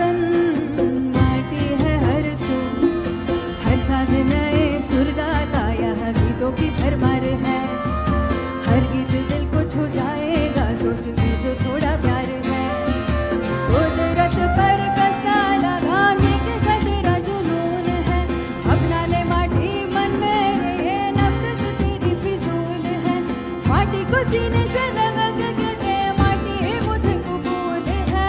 तन माटी है हर सू, हर साज नए सुरदाता, यह गीतों की भरमार है। हर गीत दिल को छू जाएगा, सोच में जो थोड़ा प्यार है। कुदरत पर कसना लगा के सदरा जुनून है, अपना ले माटी मन मेरे, ये नफरत तेरी फिजूल है। माटी को सीने से लगा के माटी ही मुझे कबूल है।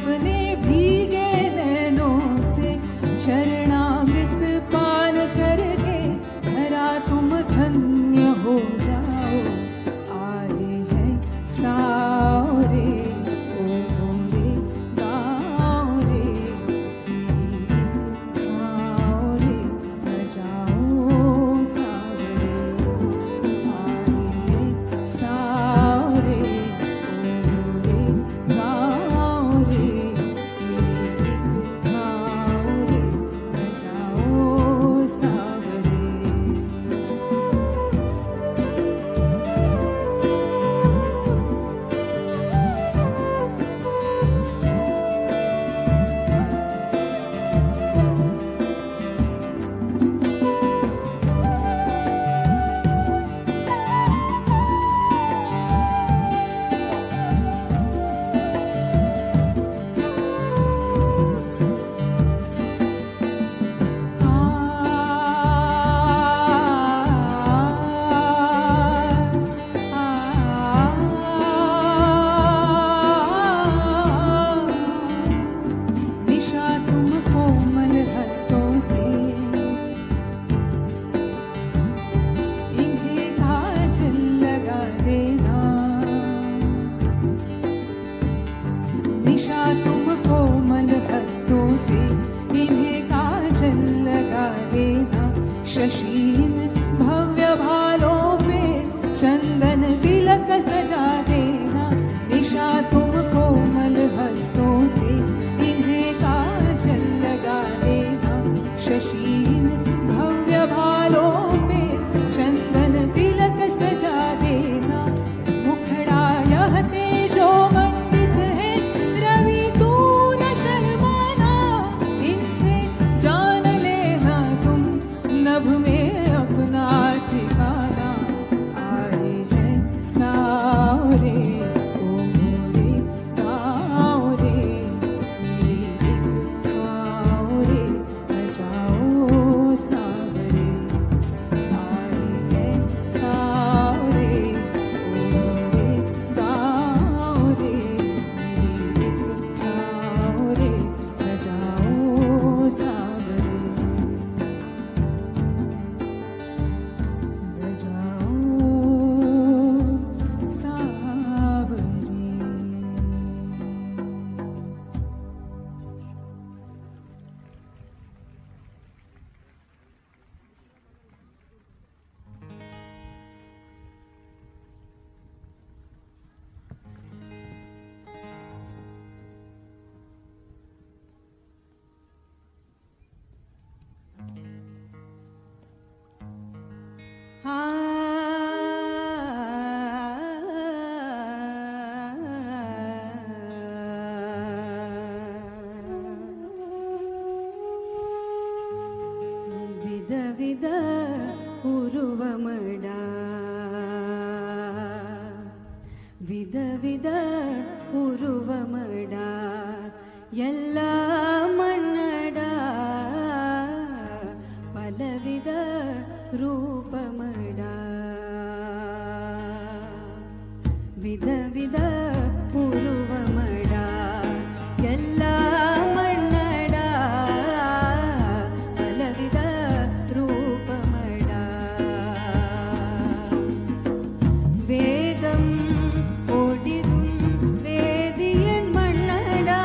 अपने भीगे नैनों से चरणामृत पान करके धरा तुम धन्य हो जाओ। आए हैं सारे ओ रे गाओ रे गाओ रे बजाओ सावरे। आए हैं सारे ओ रे गाओ रे गाओ रे बजाओ सावरे। निशा तुम कोमल हस्तों से इन्हें काजल लगा देना। निशा तुम कोमल हस्तों से इन्हें काजल लगा देना। शशीन भव्य भालों पे चंदन तिलक सजा देना। निशा तुम कोमल हस्तों से इन्हें काजल लगा देना। शशीन भव्य भालों पे चंदन तिलक सजा देना। मुखड़ा यह तेजो मंडित है रवि तू न शर्माना। इनसे जान लेना तुम नभ में अपना ठिकाना। आए हैं सारे ओ रे गाओ रे गाओ रे बजाओ सावरे। आए हैं सारे ओ रे गाओ रे गाओ रे बजाओ सावरे। बजाओ सावरे। ವಿಧ ವಿಧ ಉರುವಮಡ ವಿಧ ವಿಧ ಉರುವಮಡ ಎಲ್ಲ ಮನ್ನಡ ಪಲವಿಧ ರೂಪಮಡ ವಿಧ ವಿಧ ಉರುವಮಡ ಎಲ್ಲ ಮನ್ನಡ ಪಲವಿಧ ರೂಪಮಡ வேதம் ஓடிதும் வேதியன் மன்னடா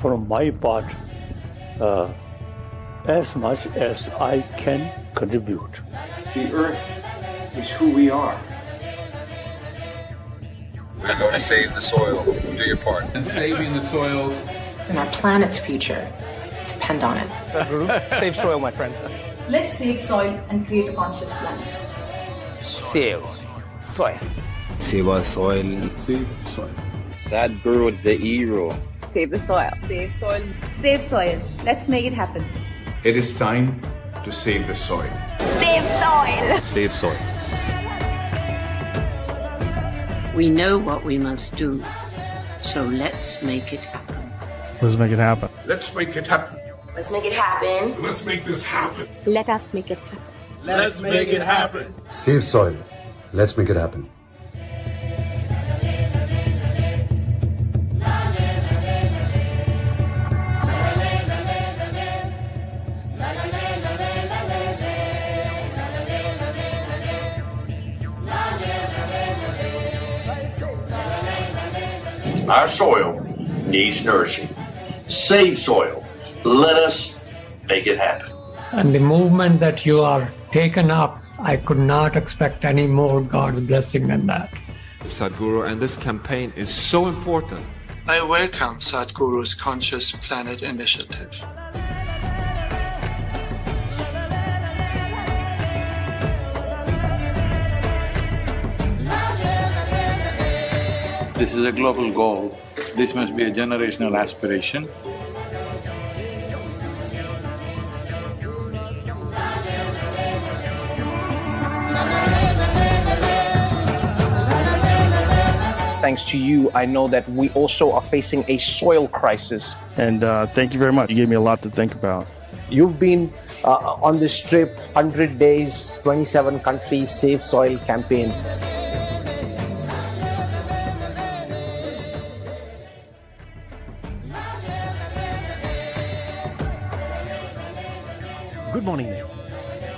from my part as much as I can contribute. The earth is who we are. We're going to save the soil. Do your part. And saving the soils. And our planet's future depend on it. Save soil, my friend. Let's save soil and create a conscious planet. Save soil. Save our soil. Save soil. Sadhguru is the hero. Save the soil. Save soil. Save soil. Let's make it happen. It is time to save the soil. Save soil. Save soil. We know what we must do, so let's make it happen. Let's make it happen. Let's make it happen. Let's make it happen. Let's make this happen. Let us make it happen. Let's make it happen. Save soil. Let's make it happen. Our soil needs nourishing. Save soil. Let us make it happen. And the movement that you are taken up, I could not expect any more God's blessing than that. Sadhguru, and this campaign is so important. I welcome Sadhguru's Conscious Planet Initiative. This is a global goal. This must be a generational aspiration. Thanks to you, I know that we also are facing a soil crisis. And thank you very much. You gave me a lot to think about. You've been on this trip, 100 days, 27 countries, Save Soil campaign. Good morning में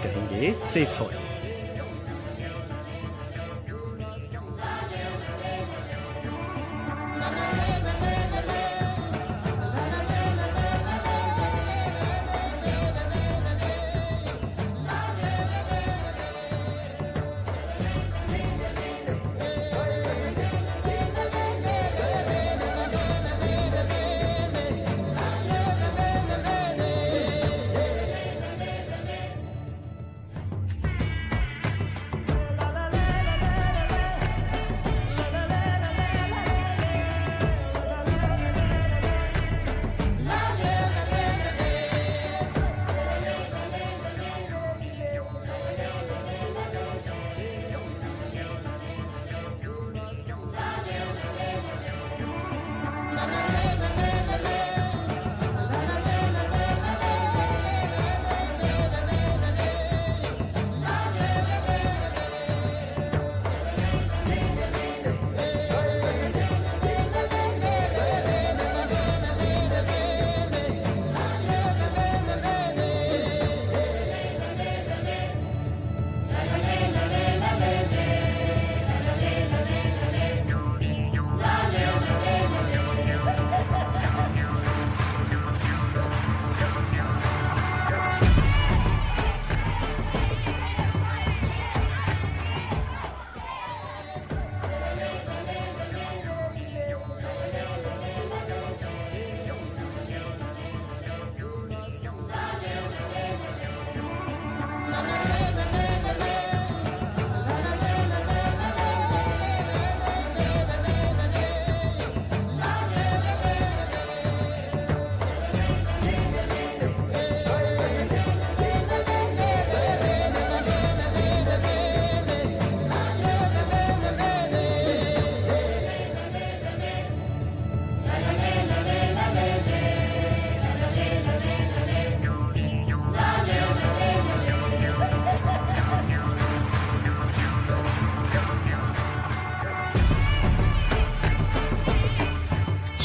कहेंगे safe soil.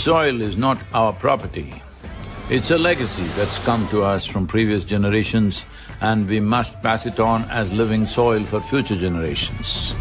Soil is not our property. It's a legacy that's come to us from previous generations, and we must pass it on as living soil for future generations.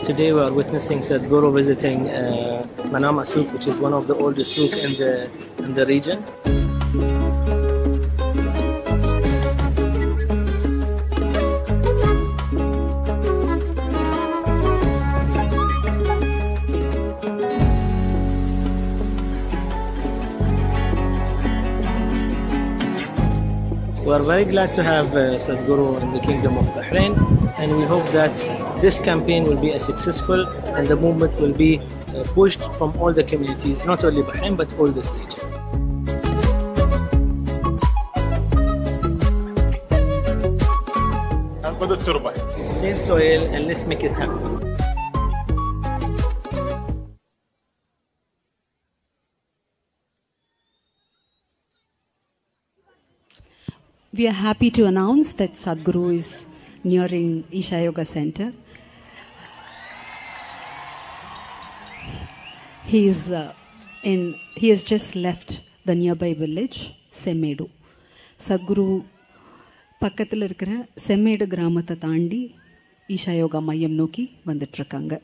Today we are witnessing Sadhguru visiting Manama Souk, which is one of the oldest souk in the region. We are very glad to have Sadhguru in the Kingdom of Bahrain, and we hope that this campaign will be successful and the movement will be pushed from all the communities, not only Bahrain but all this region. Save soil and let's make it happen. We are happy to announce that Sadhguru is nearing Isha Yoga Centra. He has just left the nearby village, Semmedu. Sadhguru பக்கத்தில் இருக்கிற செம்மேடு கிராமத்தை தாண்டி ஈஷா யோகா மையம் நோக்கி வந்துட்டு இருக்காங்க.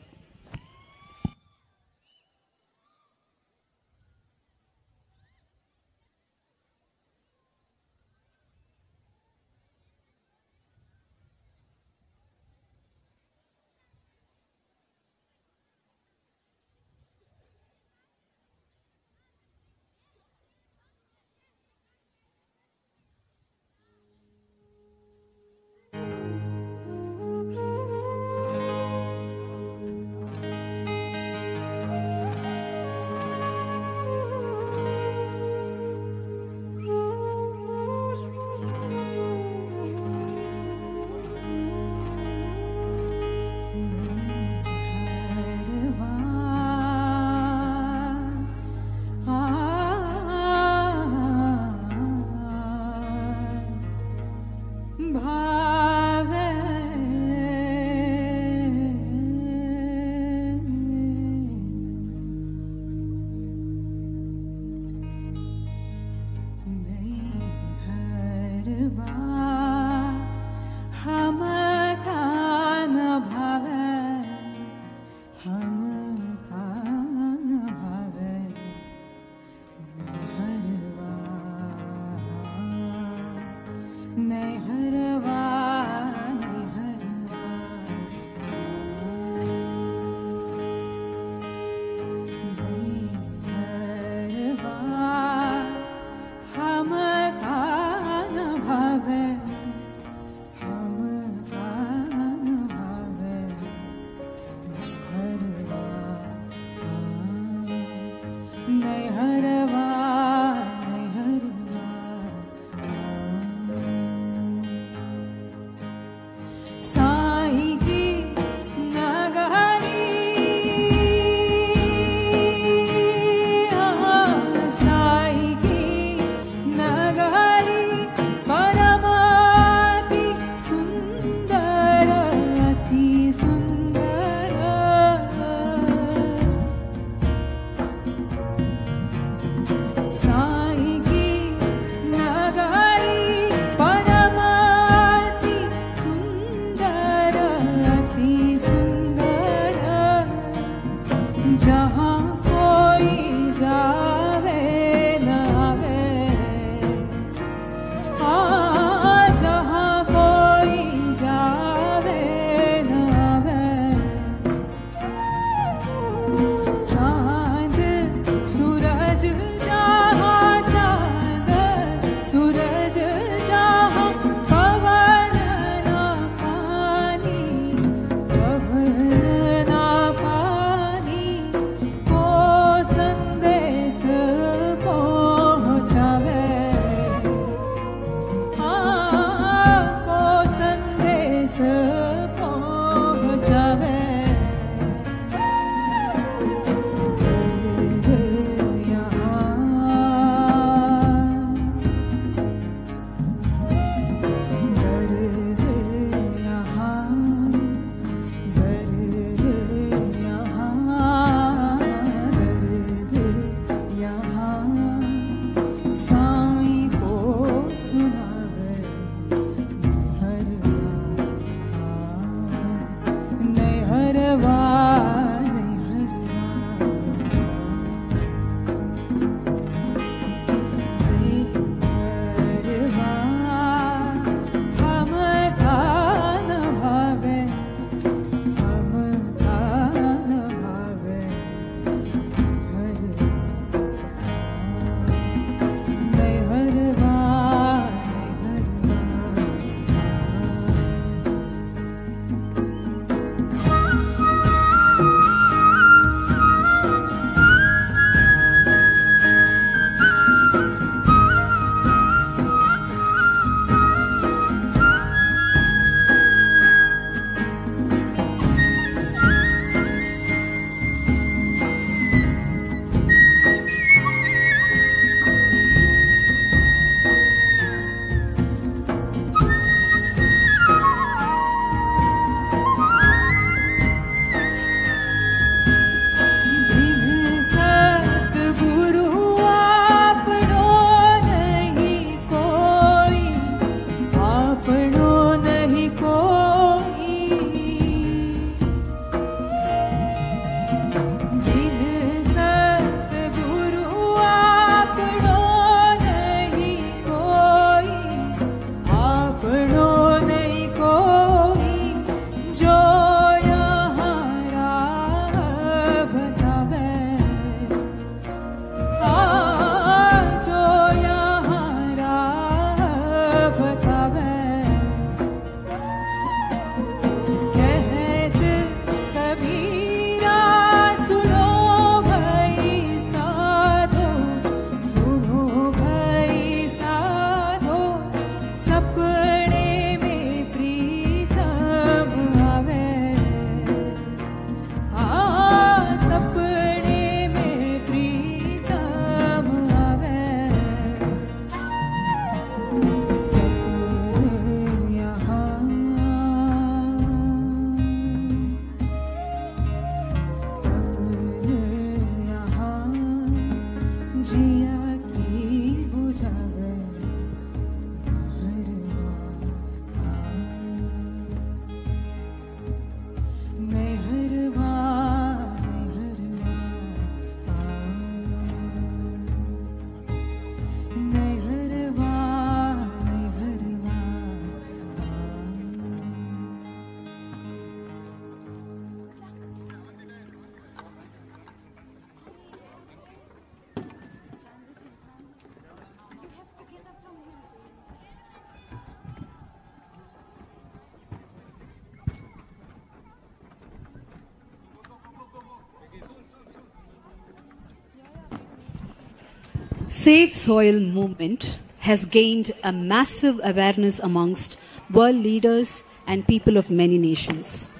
Save Soil movement has gained a massive awareness amongst world leaders and people of many nations.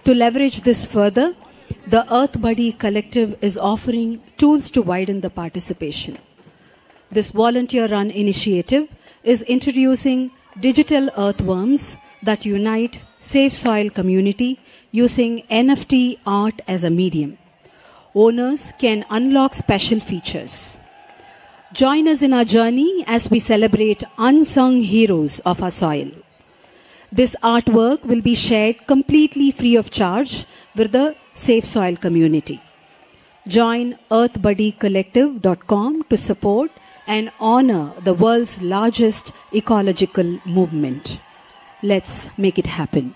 To leverage this further, the Earth Budi Collective is offering tools to widen the participation. This volunteer-run initiative is introducing digital earthworms that unite Save Soil community using NFT art as a medium. Owners can unlock special features. Join us in our journey as we celebrate unsung heroes of our soil. This artwork will be shared completely free of charge with the Save Soil community. Join earthbudicollective.com to support and honor the world's largest ecological movement. Let's make it happen.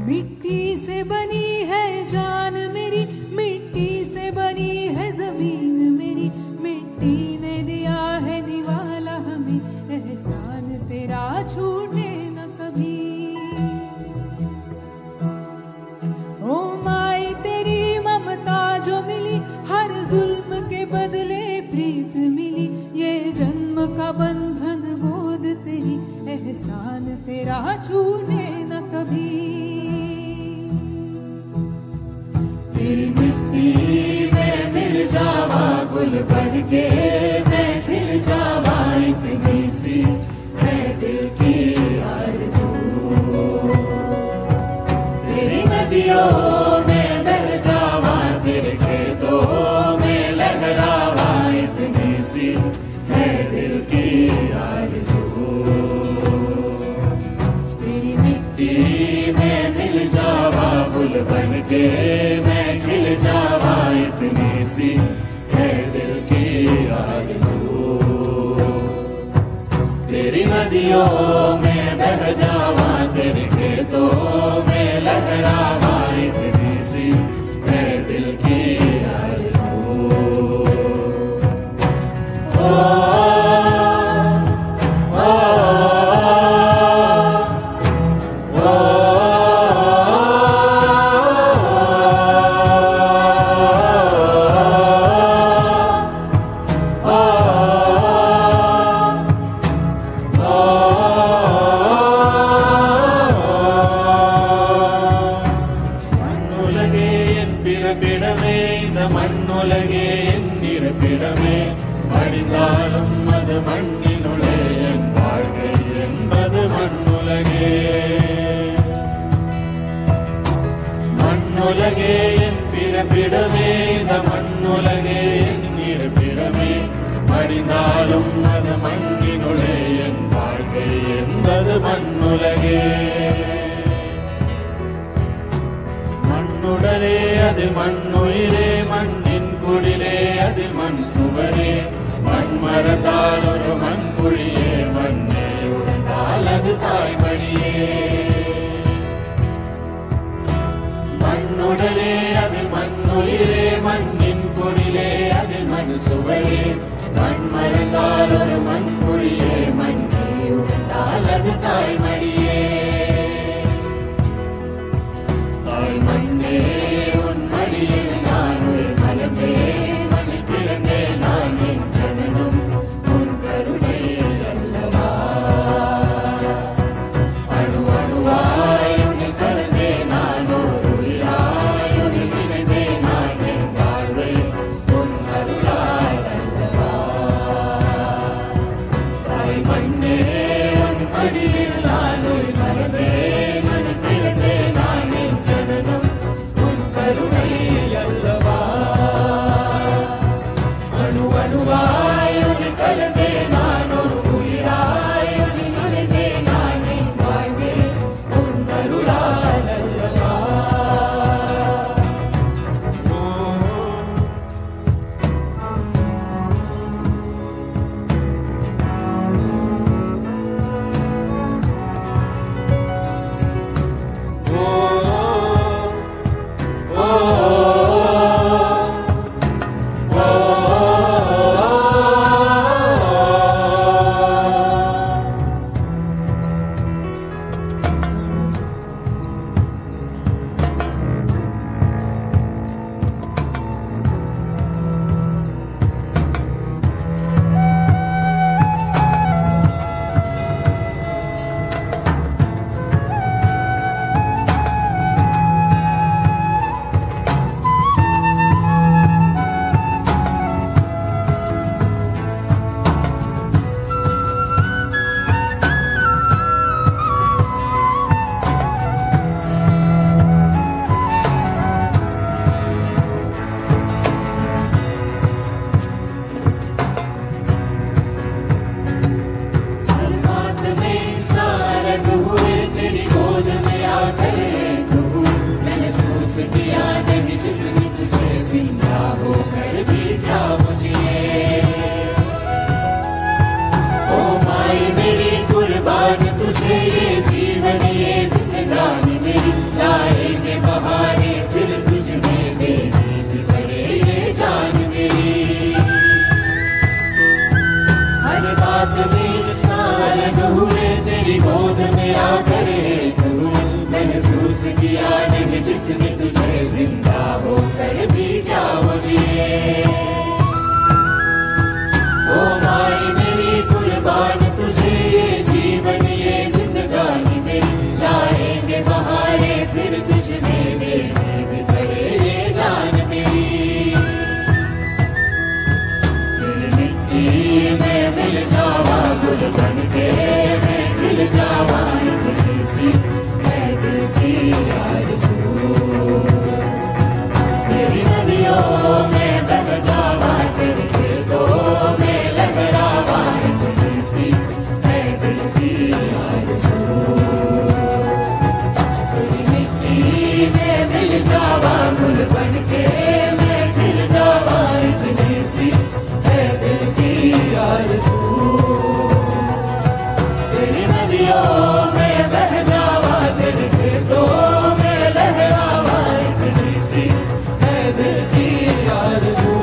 मिट्टी से बनी है जान मेरी, मिट्टी से बनी है जमीन मेरी, मिट्टी ने दिया है निवाला हमें, एहसान तेरा छूटे न कभी। ओ माई तेरी ममता जो मिली, हर जुल्म के बदले प्रीत मिली, ये जन्म का बंधन गोद तेरी, एहसान तेरा छूटे न कभी। तेरी मिट्टी में मिल जावा गुल बन के, मैं खिल जावा इतनी सी है दिल की आरज़ू। तेरी नदियों में बह जावा, तेरे खेतों में लहरावा इतनी सी है दिल की आरज़ू। तेरी मिट्टी में मिल जावा गुल बन के, खिल जावा इतनी सी है दिल की आरज़ू। तेरी नदियों में बह जावा, तेरे खेतों में लहरावा इतनी सी है दिल की आरज़ू। மண்ணுடலே அதில் மண்ணுயிரே, மண்ணின் குடிலே அதில் மண் சுவரே, மண்மரத்தால் ஒரு மண்குழியே, மண்ணே உடைந்தால் அது தாய்மடியே। மண்ணுடலே அதில் மண்ணுயிரே, மண்ணின் குடிலே அதில் மண் சுவரே, மண்மரத்தால் ஒரு மண்குழியே, மண்ணே உடைந்தால் அது தாய்மடியே। தாய் மண்ணே உன் மடியில் நான் உயிர் மலர்ந்தேன், மணி பிறந்தே நான் என் ஜனனம் உன் கருணை साथ वीर सालग हुए तेरी गोद में आकर एक हुए महसूस किया नहीं जिसने तुझे जिंदा होकर भी क्या मुझे ओ माई मेरी कुर्बान तुझे ये जीवन ये जिंदगानी में लाएंगे बहारे फिर तुझ में देने भी पड़े ये जान मेरी फिर मिट्टी में मिल जावा गुल बन के मैं मिल जावा इतनी सी मैं दिल की आरज़ू तेरी नदियों में बह जावा तेरे खेतों में लहरावा इतनी सी मैं दिल की आरज़ू तेरी मिट्टी में मिल जावा गुल बन के मैं खिल जावा इतनी सी मैं दिल की आरज़ू तेरी नदियों में बह जावा तेरे खेतों में लहरावा इतनी सी मैं दिल की आरज़ू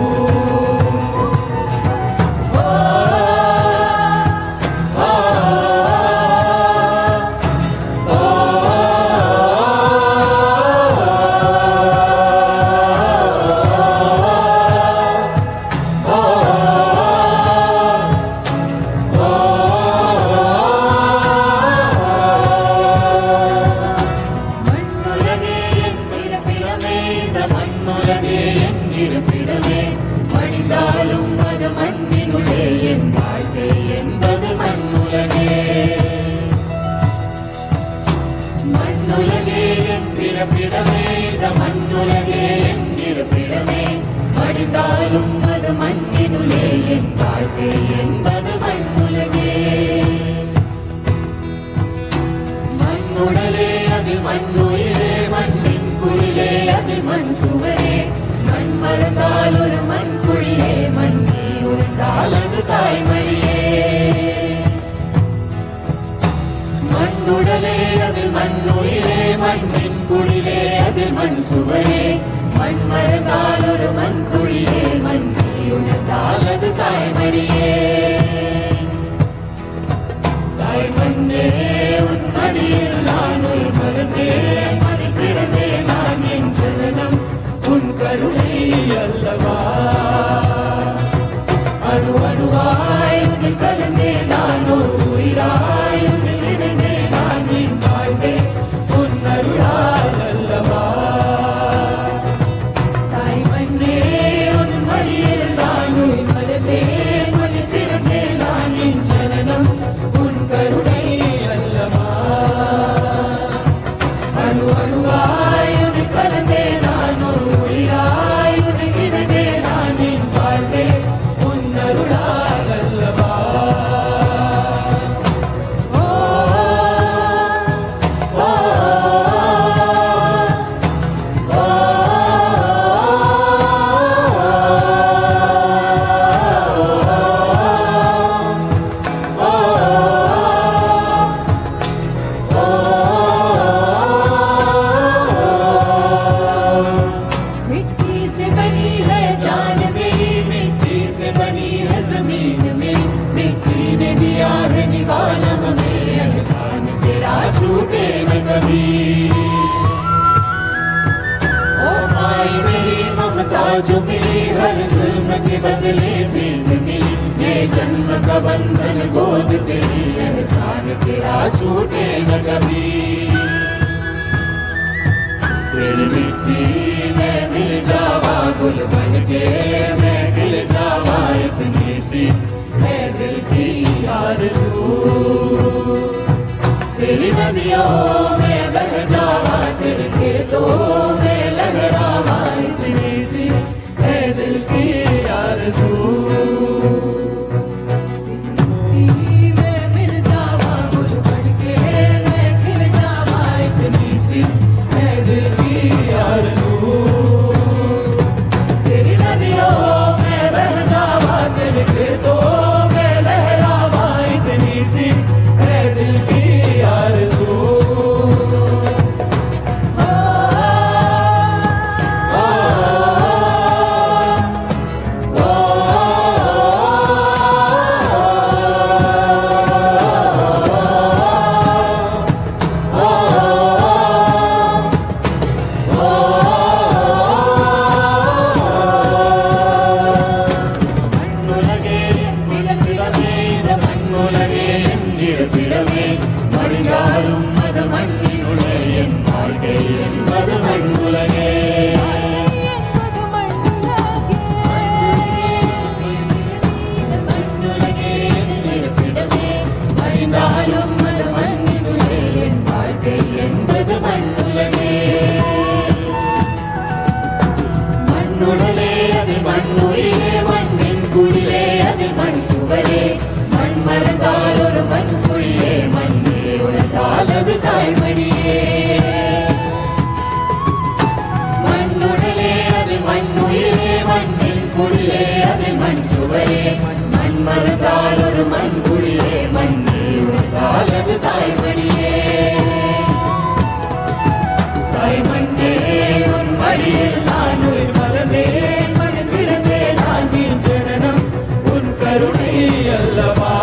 जो मिली हर जुल्म के बदले प्रीत मिली ये जन्म का बंधन गोद तेरी एहसान तेरा छूटे न कभी तेरी मिट्टी में मिल जावा गुल बन के मैं खिल जावा इतनी सी है दिल की आरज़ू तेरी नदियों में बह जावा तेरे खेतों में लहरावा इतनी सी है दिल की आरज़ू में मिल जावा गुल बन के मैं खिल जावा इतनी सी है दिल की आरज़ू तेरी नदियों में बह जावा तेरे खेतों में लहरावा इतनी सी है दिल की आरज़ू இருப்பிடமே மடிந்தாலும் அது மண்ணினுடைய என் வாழ்க்கை என்பது மண்ணுலகே மடிந்தாலும் அது மண்ணினுடைய என் வாழ்க்கை என்பது மண்ணுலகே மண்ணுடலே அதில் மண்ணுயிரே மண்ணின் குடிலே அதில் மண் சுவரே மண் மறந்தால் ஒரு மண் குழியே மண்ணே உலகால் அது தாய்மடியே மண்ணுடலே அதில் மண்ணுயிரே மண்ணின் குடிலே அதில் மண் சுவரே மண் மறந்தால் ஒரு மண் குழியே மண்ணே உலகால் அது தாய்மடியே தாய்மண்ணே உன் மடியில் நான் உயிர் மலர்ந்தேன் மண் பிறந்தேன் நான் நீர் ஜனனம் உன் கருணை அல்லவா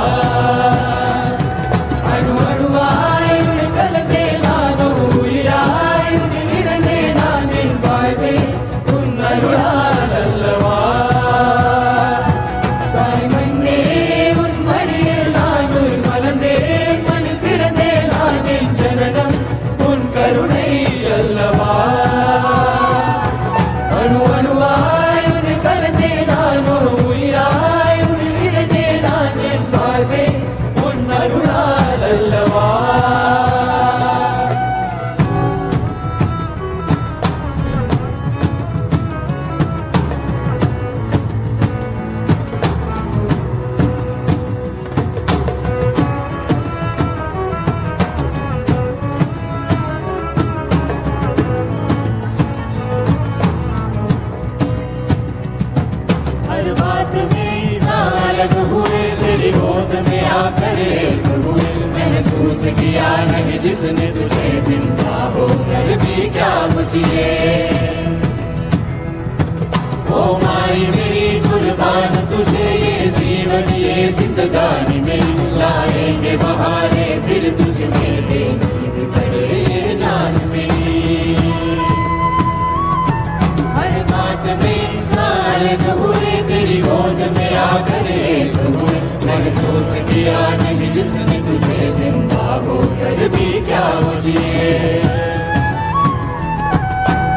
அணு அணுவாய் உன்னை கலந்தே நானோ உயிராய் உன்னில் இறந்தே நான் என் வாழ்வே உன் அருளால் அல்லவா தாய்மண்ணே உன் மடியில் நான் உயிர் மலர்ந்தேன் மண்ணில் பிறந்தேன் நான் என் ஜனனம் உன் கருணை அல்லவா அணு அணுவாய் உன்னை கலந்தே நானோ உயிராய் உன்னில் இறந்தே நான் என் வாழ்வே உன் அருளால் அல்லவா हर बात में अलग हुए तेरी गोद में आकर एक हुए महसूस किया नहीं जिसने तुझे जिंदा हो कर भी क्या मुझे ओ माई मेरी कुर्बान तुझे ये जीवन ये जिंदगानी मेरी लाएंगे बहारे फिर तुझ में देनी भी पड़े ये जान मेरी हर बात में अलग हुए तेरी गोद में आकर एक हुए महसूस किया नहीं जिसने तुझे जिंदा हो कर भी क्या मुझे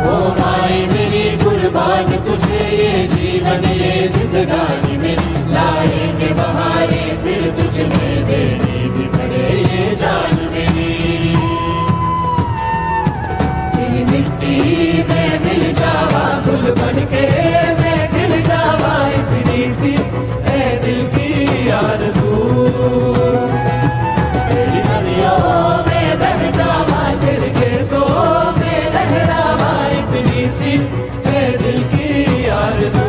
ओ माई मेरी कुर्बान तुझे ये जीवन ये जिंदगानी मेरी लाएंगे बहारे फिर तुझ में देनी भी पड़े ये जान मेरी तेरी मिट्टी में मिल जावा गुल बन के मैं खिल जावा इतनी सी है दिल की आरज़ू तेरी नदियों में बह जावा तेरे खेतों में लहरावा इतनी सी है दिल की आरज़ू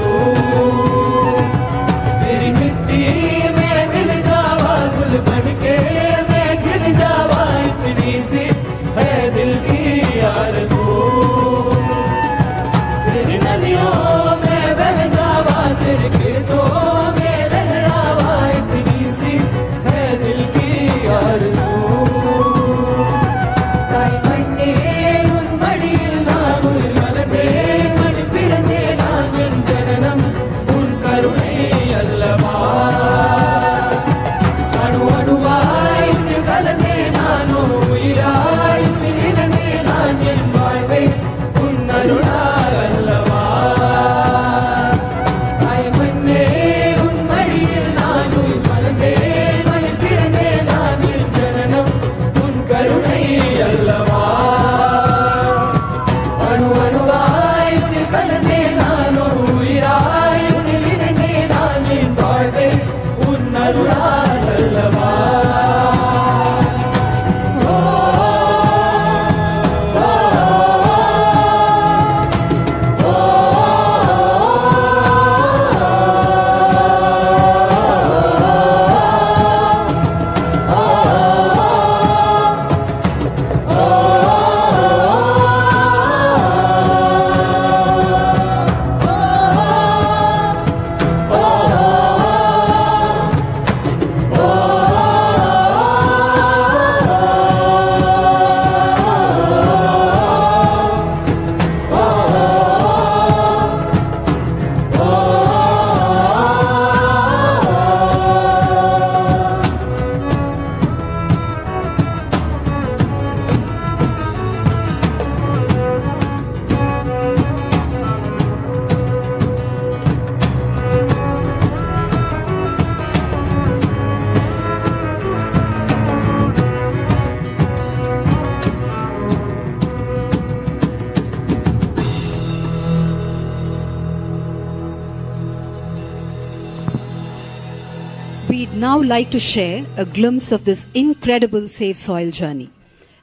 now like to share a glimpse of this incredible Save Soil journey,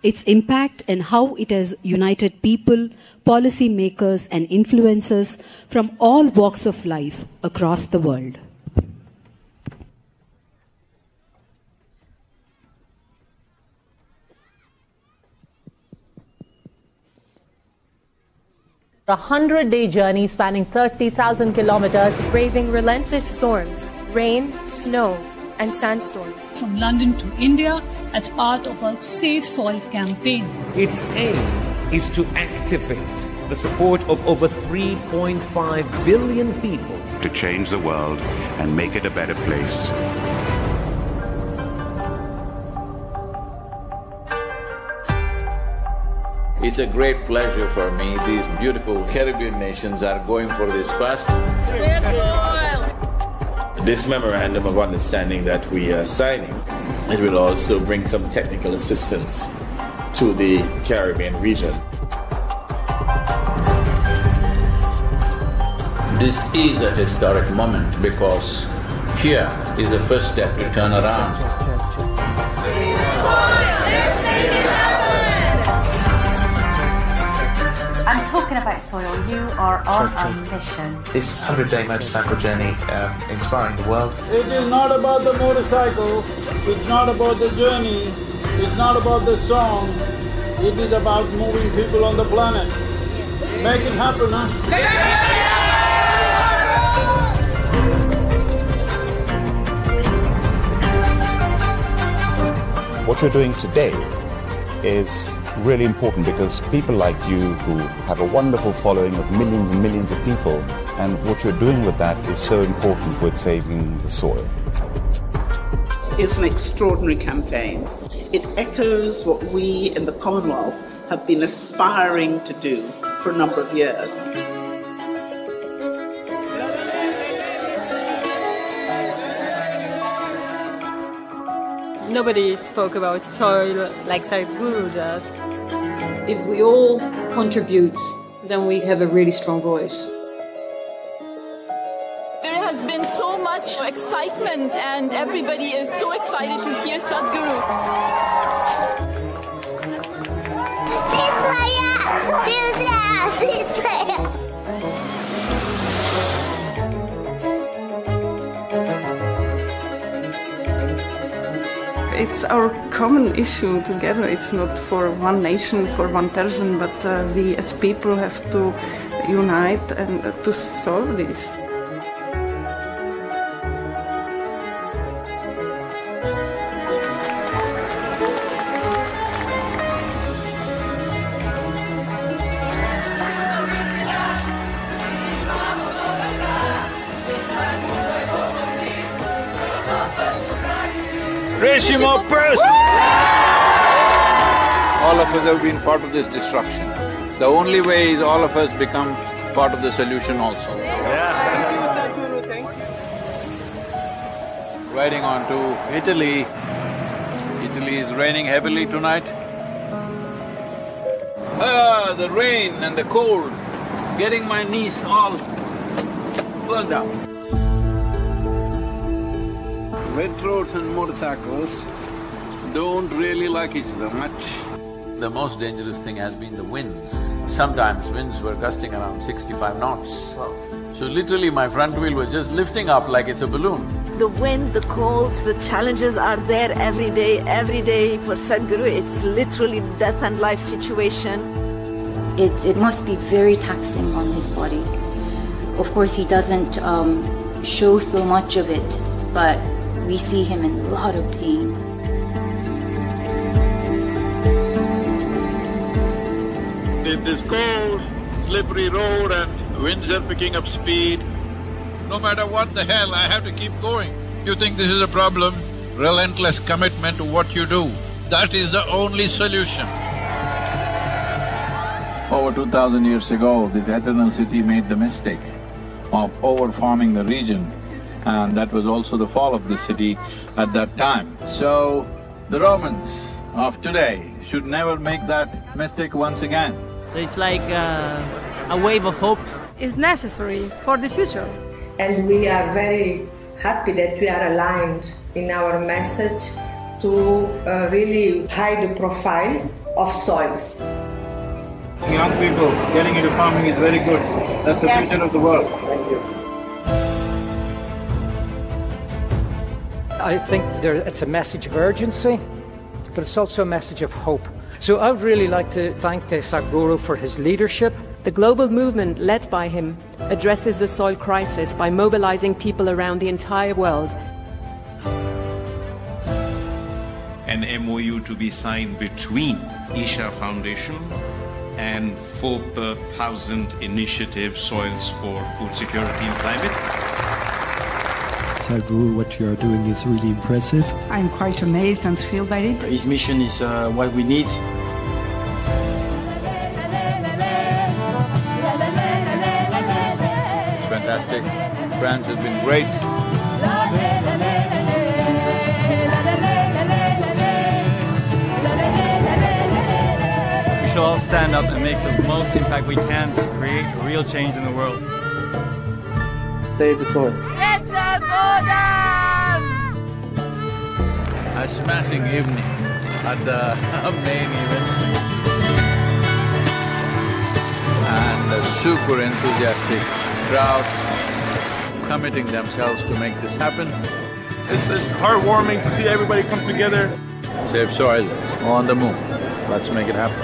its impact and how it has united people, policy makers and influencers from all walks of life across the world. A 100-day journey spanning 30,000 kilometers, braving relentless storms, rain, snow, and sandstorms. From London to India as part of our Save Soil campaign. Its aim is to activate the support of over 3.5 billion people to change the world and make it a better place. It's a great pleasure for me. These beautiful Caribbean nations are going for this fast. This memorandum of understanding that we are signing, it will also bring some technical assistance to the Caribbean region. This is a historic moment because here is the first step to turn around. I'm talking about soil. You are on a mission. This 100-day motorcycle journey, inspiring the world. It is not about the motorcycle, it's not about the journey, it's not about the song, it is about moving people on the planet. Make it happen, huh? What you're doing today is really important because people like you who have a wonderful following of millions and millions of people, and what you're doing with that is so important with saving the soil. It's an extraordinary campaign. It echoes what we in the Commonwealth have been aspiring to do for a number of years. Nobody spoke about soil like Sadhguru does. If we all contribute, then we have a really strong voice. There has been so much excitement and everybody is so excited to hear Sadhguru. It's our common issue together. It's not for one nation, for one person, but we as people have to unite and to solve this. All of us have been part of this destruction. The only way is all of us become part of the solution also. Riding on to Italy. Italy is raining heavily tonight. Ah, the rain and the cold, getting my knees all burned out. Wet roads and motorcycles don't really like each other much. The most dangerous thing has been the winds. Sometimes winds were gusting around 65 knots. So literally my front wheel was just lifting up like it's a balloon. The wind, the cold, the challenges are there every day for Sadhguru. It's literally death and life situation. It must be very taxing on his body. Of course he doesn't show so much of it, but we see him in a lot of pain. In this cold, slippery road and winds are picking up speed, no matter what the hell, I have to keep going. You think this is a problem? Relentless commitment to what you do. That is the only solution. Over 2,000 years ago, this eternal city made the mistake of over-farming the region, and that was also the fall of the city at that time. So, the Romans of today should never make that mistake once again. So it's like a wave of hope. It's necessary for the future. And we are very happy that we are aligned in our message to really hide the profile of soils. Young people getting into farming is very good. That's the future of the world. Thank you. I think it's a message of urgency, but it's also a message of hope. So I would really like to thank Sadhguruovo for his leadership. The global movement led by him addresses the soil crisis by mobilizing people around the entire world. An MOU to be signed between Isha Foundation and 4,000 Initiative Soils for Food Security and Climate. Sadhguru, what you are doing is really impressive. I'm quite amazed and thrilled by it. His mission is what we need. Fantastic. France has been great. We should all stand up and make the most impact we can to create a real change in the world. Save the soil. A smashing evening at the main event. And a super enthusiastic crowd committing themselves to make this happen. It's heartwarming to see everybody come together. Save soil on the move. Let's make it happen.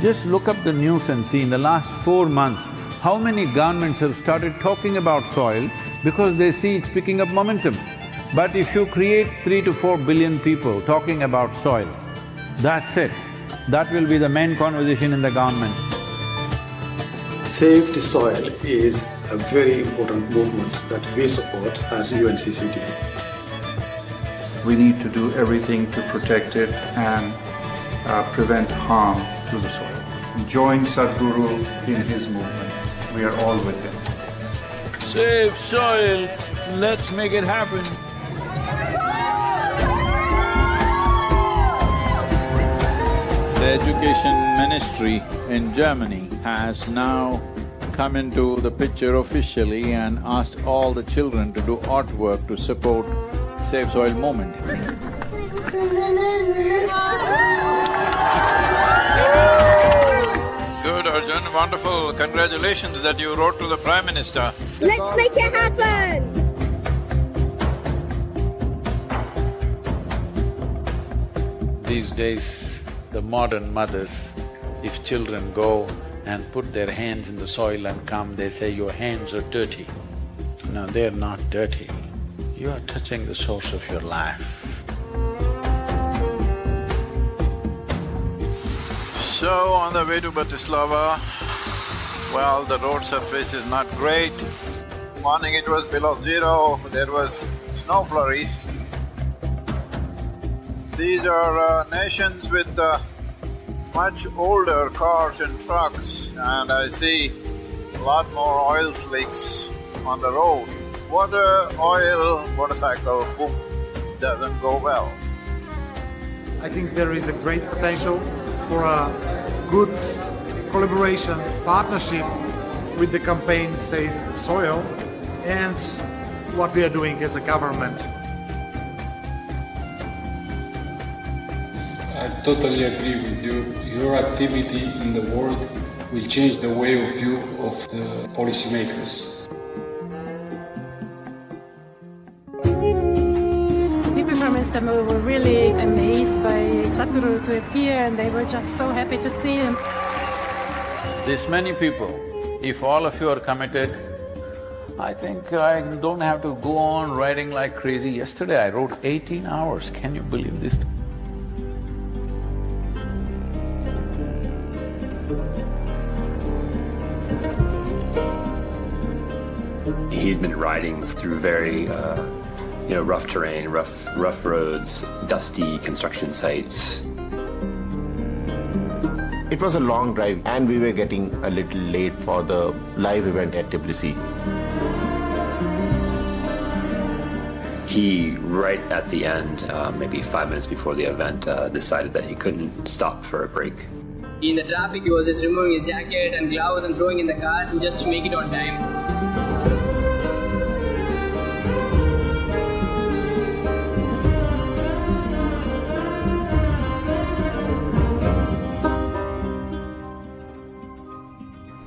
Just look up the news and see in the last 4 months how many governments have started talking about soil because they see it's picking up momentum. But if you create 3 to 4 billion people talking about soil, that's it. That will be the main conversation in the government. Save the Soil is a very important movement that we support as UNCCT. We need to do everything to protect it and prevent harm to the soil. Join Sadhguru in his movement. We are all with him. Save soil, let's make it happen. The Education Ministry in Germany has now come into the picture officially and asked all the children to do artwork to support Save Soil movement. Good, Arjun, wonderful. Congratulations that you wrote to the Prime Minister. Let's make it happen! These days, the modern mothers, if children go and put their hands in the soil and come, they say, your hands are dirty. No, they're not dirty. You are touching the source of your life. So, on the way to Bratislava, well, the road surface is not great. Morning it was below zero, there was snow flurries. These are nations with much older cars and trucks, and I see a lot more oil slicks on the road. Water, oil, motorcycle, boom, doesn't go well. I think there is a great potential for a good collaboration, partnership with the campaign Save Soil and what we are doing as a government. I totally agree with you. Your activity in the world will change the way of view of the policymakers. People from Istanbul were really amazed by Sadhguru to appear, and they were just so happy to see him. This many people, if all of you are committed, I think I don't have to go on writing like crazy. Yesterday I wrote 18 hours, can you believe this? He'd been riding through very, rough terrain, rough roads, dusty construction sites. It was a long drive and we were getting a little late for the live event at Tbilisi. He, right at the end, maybe 5 minutes before the event, decided that he couldn't stop for a break. In the traffic, he was just removing his jacket and gloves and throwing in the car just to make it on time.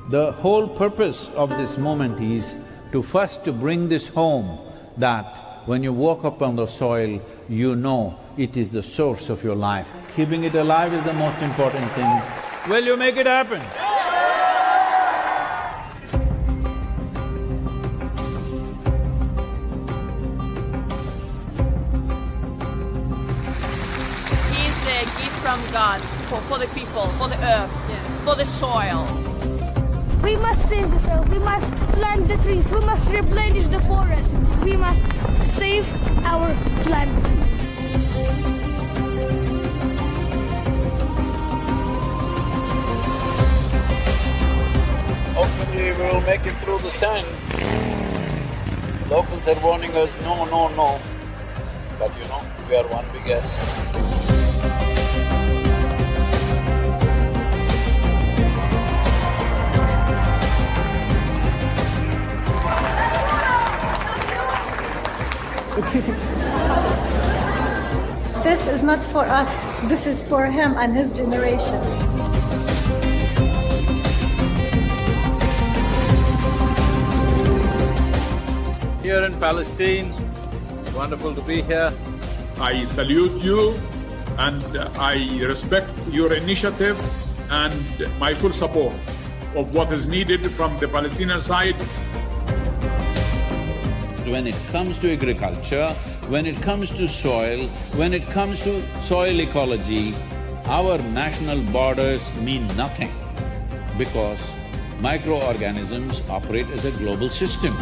The whole purpose of this moment is to first to bring this home, that when you walk up on the soil, you know it is the source of your life. Keeping it alive is the most important thing. Will you make it happen? It's a gift from God for the people, for the earth, for the soil. We must save the soil, we must plant the trees, we must replenish the forests, we must save our planet. Hopefully we will make it through the sand. Locals are warning us, no, no, no. But you know, we are one big S. This is not for us, this is for him and his generation. Here in Palestine, wonderful to be here. I salute you and I respect your initiative and my full support of what is needed from the Palestinian side. When it comes to agriculture, when it comes to soil, when it comes to soil ecology, our national borders mean nothing because microorganisms operate as a global system.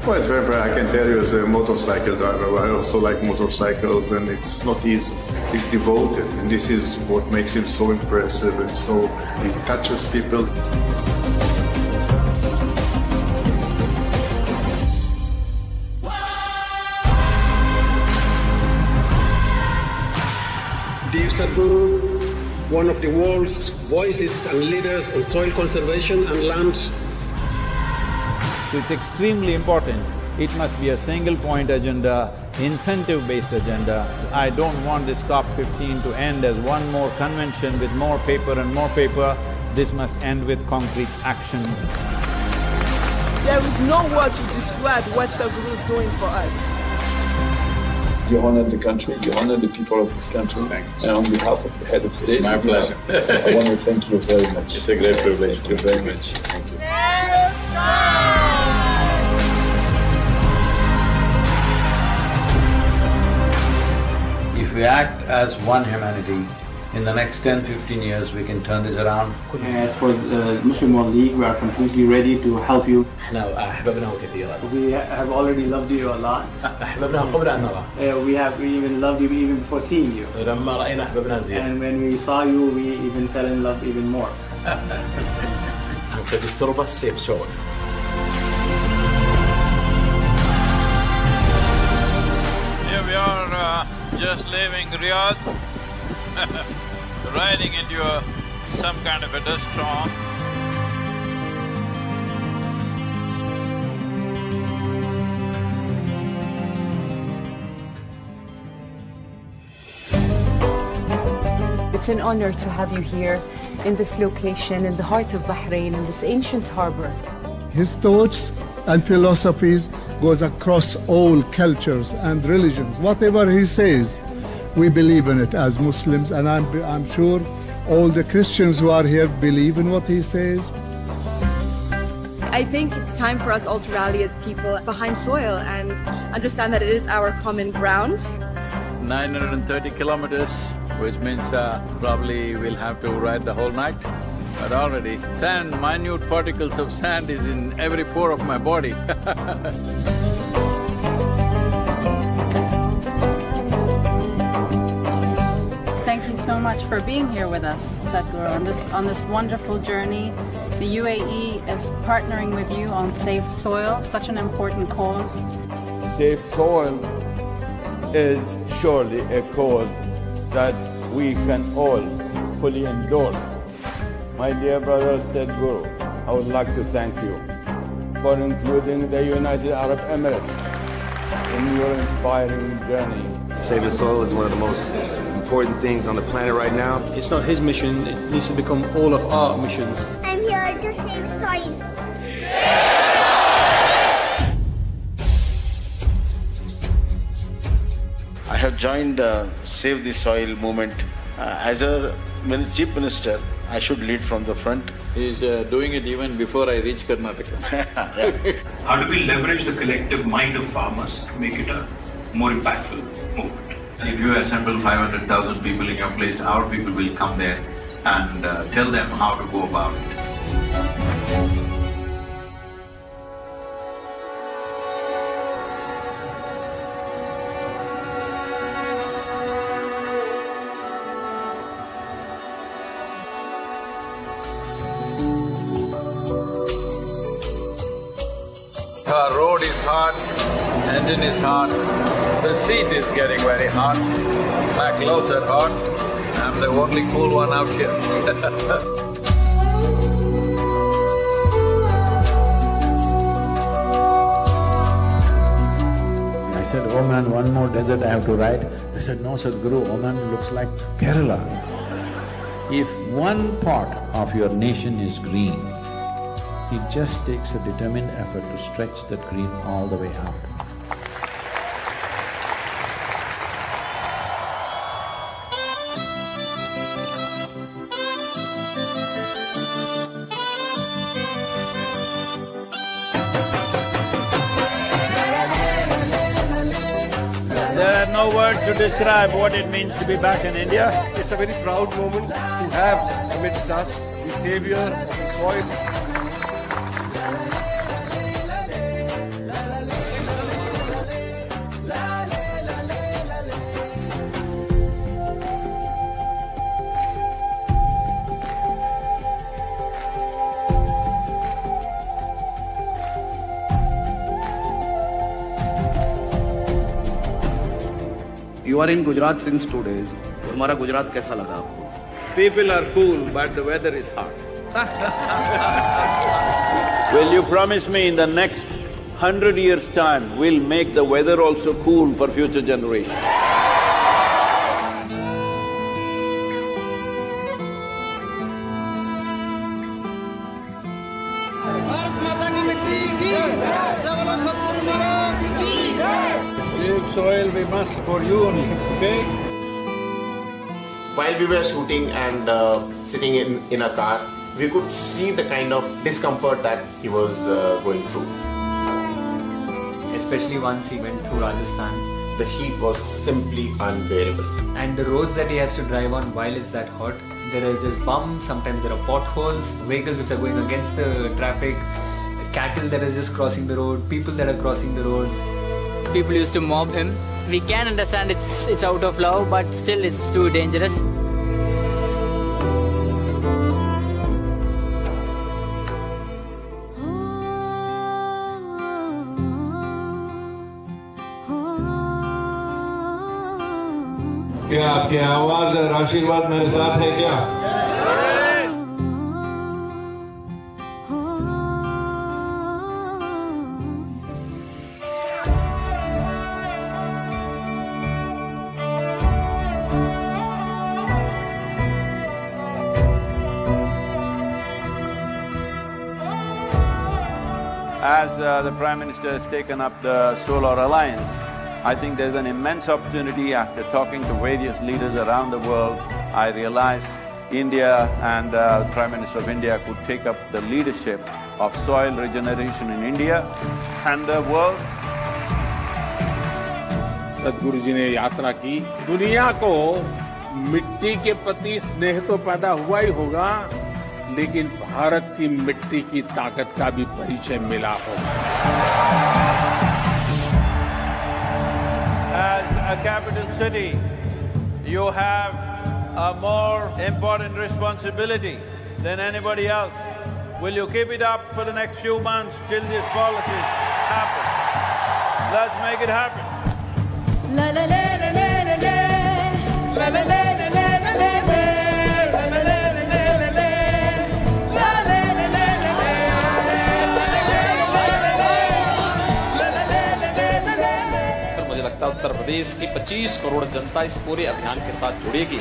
Well, it's very bright. I can tell you as a motorcycle driver, I also like motorcycles and it's not easy. He's devoted and this is what makes him so impressive and so… it touches people. Dear Sadhguru, one of the world's voices and leaders on soil conservation and land. So it's extremely important. It must be a single-point agenda, incentive-based agenda. I don't want this COP15 to end as one more convention with more paper and more paper. This must end with concrete action. There is no word to describe what Sadhguru is doing for us. You honor the country, you honor the people of this country. And on behalf of the head of state… It's my pleasure. I want to thank you very much. It's a great privilege. Thank you very much. Thank you. If we act as one humanity, in the next 10-15 years we can turn this around. As for the Muslim World League, we are completely ready to help you. We have already loved you a lot. We have even loved you even before seeing you. And when we saw you, we even fell in love even more. Here we are just leaving Riyadh, riding into some kind of a dust storm. It's an honor to have you here in this location, in the heart of Bahrain, in this ancient harbor. His thoughts and philosophies goes across all cultures and religions. Whatever he says, we believe in it as Muslims, and I'm sure all the Christians who are here believe in what he says. I think it's time for us all to rally as people behind soil and understand that it is our common ground. 930 kilometers, which means probably we'll have to ride the whole night. But already, sand, minute particles of sand is in every pore of my body. Thank you so much for being here with us, Sadhguru, on this wonderful journey. The UAE is partnering with you on Safe Soil, such an important cause. Safe soil is surely a cause that we can all fully endorse. My dear brother Sadhguru, I would like to thank you for including the United Arab Emirates in your inspiring journey. Save the soil is one of the most important things on the planet right now. It's not his mission, it needs to become all of our missions. I'm here to save soil. I have joined Save the Soil movement. As a chief minister, I should lead from the front. He's doing it even before I reach Karnataka. How do we leverage the collective mind of farmers to make it a more impactful movement? If you assemble 500,000 people in your place, our people will come there and tell them how to go about it. Our road is hot, engine is hot, the seat is getting very hot, my clothes are hot, I'm the only cool one out here. I said, oh man, one more desert I have to ride. They said, no Sadhguru, Oman looks like Kerala. If one part of your nation is green, it just takes a determined effort to stretch that green all the way out. There are no words to describe what it means to be back in India. It's a very proud moment to have amidst us the savior of the soil. You are in Gujarat since 2 days. तुम्हारा गुजरात कैसा लगा आपको? People are cool, but the weather is hot. Will you promise me in the next 100 years' time, we'll make the weather also cool for future generations? Save soil we must for you only, okay? While we were shooting and sitting in a car, we could see the kind of discomfort that he was going through. Especially once he went through Rajasthan. The heat was simply unbearable. And the roads that he has to drive on while it's that hot, there are just bumps, sometimes there are potholes, vehicles which are going against the traffic, cattle that are just crossing the road, people that are crossing the road. People used to mob him. We can understand it's out of love, but still it's too dangerous. क्या आपकी आवाज और आशीर्वाद मेरे साथ है क्या? As the Prime Minister has taken up the Solar Alliance, I think there's an immense opportunity. After talking to various leaders around the world, I realized India and the Prime Minister of India could take up the leadership of soil regeneration in India and the world. सद्गुरु जी ने यात्रा की, दुनिया को मिट्टी के प्रति स्नेह तो पैदा हुआ ही होगा, लेकिन भारत की मिट्टी की ताकत का भी परिचय मिला होगा। As a capital city, you have a more important responsibility than anybody else. Will you keep it up for the next few months till these policies happen? Let's make it happen. La la la la la la la मुझे लगता है उत्तर प्रदेश की 25 करोड़ जनता इस पूरे अभियान के साथ जुड़ेगी।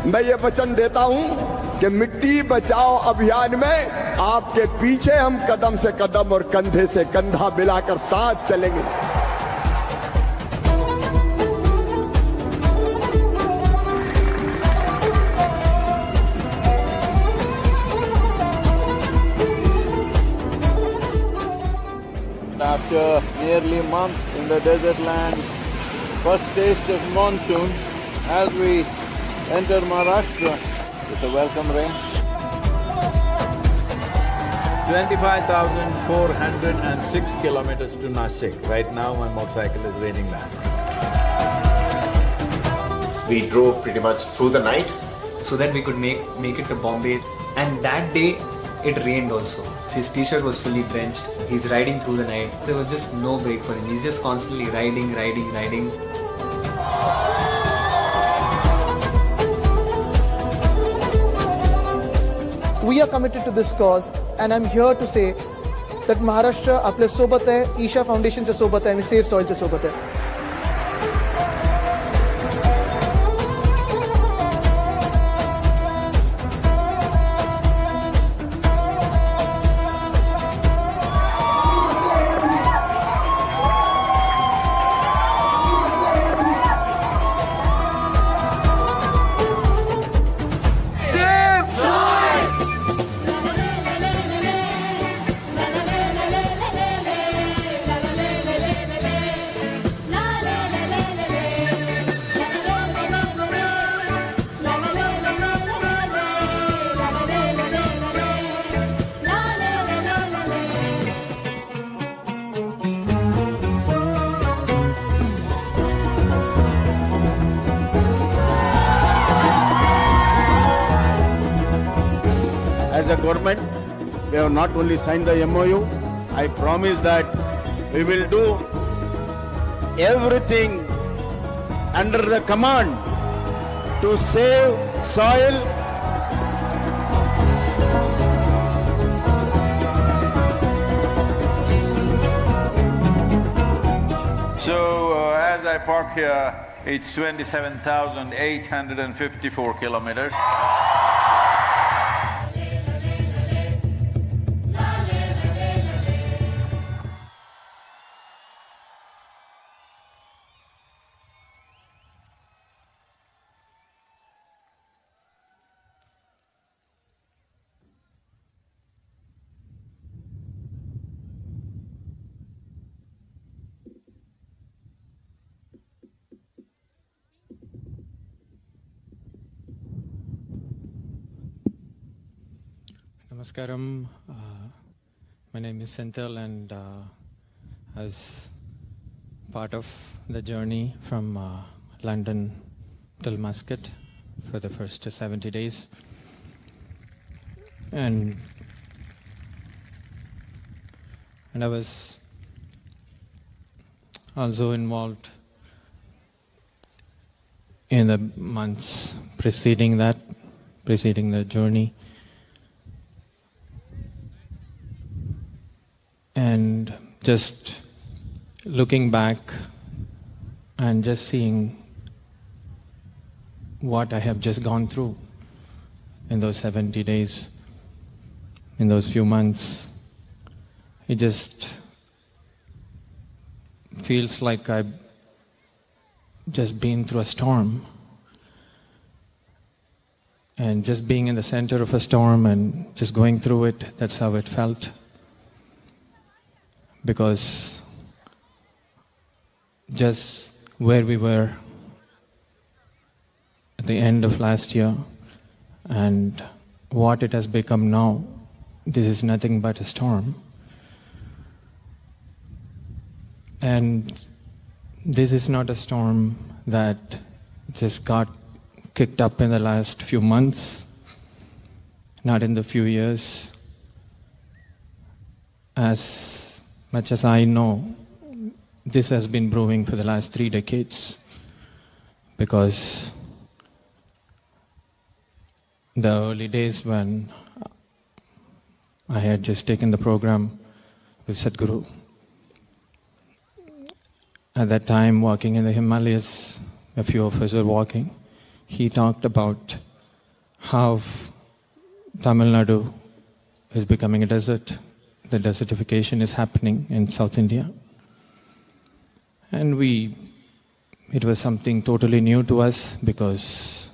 मैं ये वचन देता हूं कि मिट्टी बचाओ अभियान में आपके पीछे हम कदम से कदम और कंधे से कंधा मिलाकर साथ चलेंगे। After nearly a month in the desert land, first taste of monsoon as we enter Maharashtra with a welcome rain. 25,406 kilometers to Nashik. Right now my motorcycle is raining land. We drove pretty much through the night so that we could make it to Bombay, and that day it rained also. His t-shirt was fully drenched. He's riding through the night. There was just no break for him. He's just constantly riding. We are committed to this cause, and I'm here to say that Maharashtra आपल्या सोबत आहे, ईशा फाउंडेशनच्या सोबत आहे आणि safe सॉइलच्या सोबत आहे. As a government, we have not only signed the MOU, I promise that we will do everything under the command to save soil. So as I park here, it's 27,854 kilometers. Namaskaram. My name is Senthil, and I was part of the journey from London till Muscat for the first 70 days. And I was also involved in the months preceding the journey. And just looking back and just seeing what I have just gone through in those 70 days, in those few months, it just feels like I've just been through a storm. And just being in the center of a storm and just going through it, that's how it felt. Because just where we were at the end of last year and what it has become now, this is nothing but a storm. And this is not a storm that just got kicked up in the last few months, not in the few years. As much as I know, this has been brewing for the last 3 decades, because the early days when I had just taken the program with Sadhguru, at that time walking in the Himalayas, a few of us were walking, he talked about how Tamil Nadu is becoming a desert. The desertification is happening in South India. And it was something totally new to us because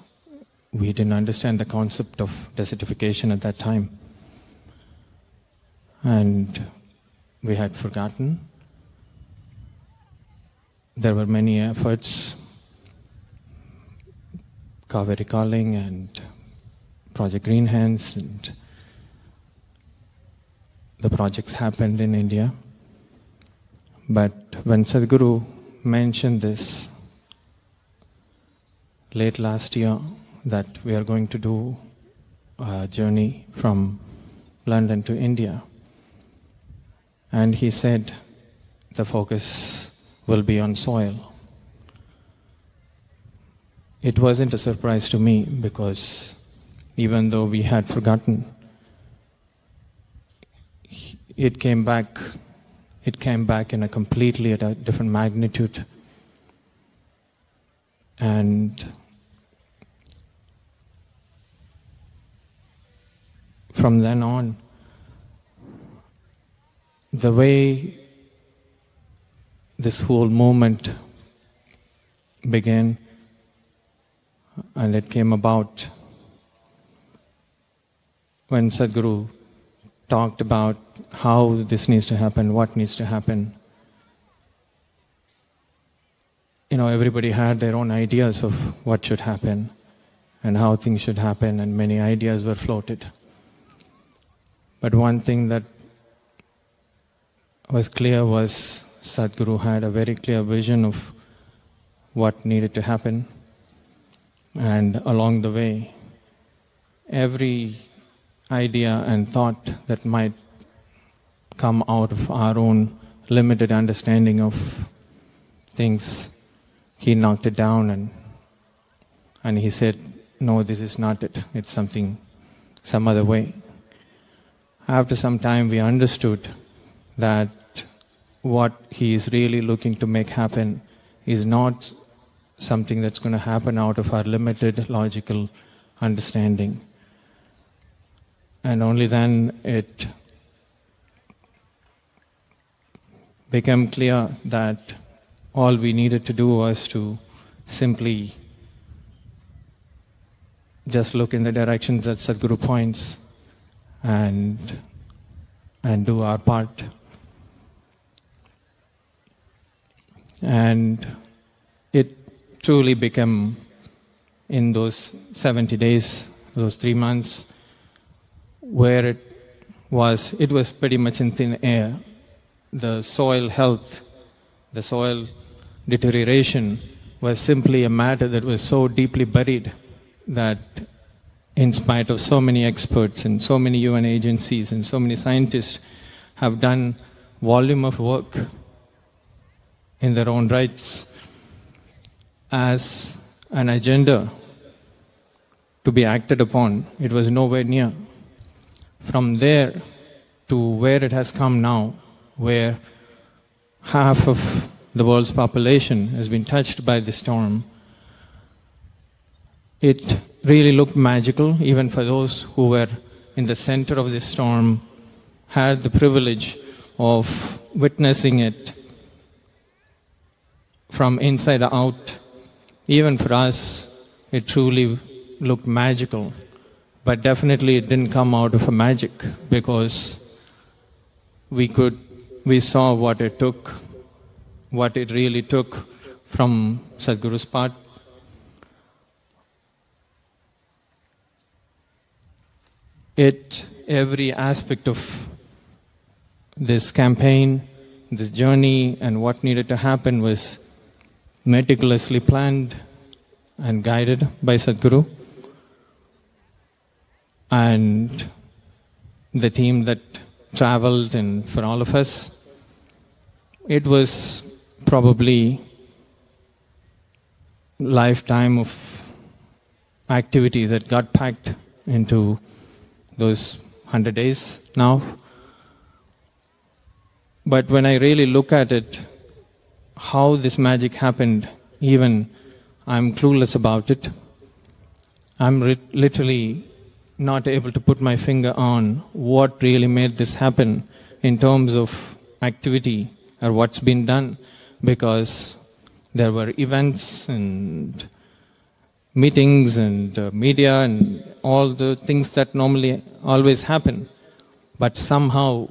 we didn't understand the concept of desertification at that time. And we had forgotten. There were many efforts, Kaveri Calling and Project Green Hands, and the projects happened in India. But when Sadhguru mentioned this late last year, that we are going to do a journey from London to India, and he said the focus will be on soil. It wasn't a surprise to me, because even though we had forgotten, it came back in a completely at a different magnitude. And from then on, the way this whole movement began, and it came about when Sadhguru talked about how this needs to happen, what needs to happen. Everybody had their own ideas of what should happen and how things should happen, and many ideas were floated. But one thing that was clear was Sadhguru had a very clear vision of what needed to happen. And along the way, every idea and thought that might come out of our own limited understanding of things, he knocked it down and he said, no, this is not it. It's some other way. After some time, we understood that what he is really looking to make happen is not something that's going to happen out of our limited logical understanding. And only then it became clear that all we needed to do was to simply just look in the directions that Sadhguru points and do our part. And it truly became, in those 70 days, those 3 months, where it was pretty much in thin air. The soil health, the soil deterioration was simply a matter that was so deeply buried that in spite of so many experts and so many UN agencies and so many scientists have done volume of work in their own rights as an agenda to be acted upon, it was nowhere near. From there to where it has come now, where half of the world's population has been touched by the storm, it really looked magical, even for those who were in the center of this storm, had the privilege of witnessing it from inside out. Even for us, it truly looked magical. But definitely it didn't come out of a magic, because we saw what it took, what it really took from Sadhguru's part. Every aspect of this campaign, this journey, and what needed to happen was meticulously planned and guided by Sadhguru. And the team that traveled, and for all of us, it was probably lifetime of activity that got packed into those 100 days now. But when I really look at it, how this magic happened, even I'm clueless about it. I'm literally not able to put my finger on what really made this happen in terms of activity or what's been done, because there were events and meetings and media and all the things that normally always happen. But somehow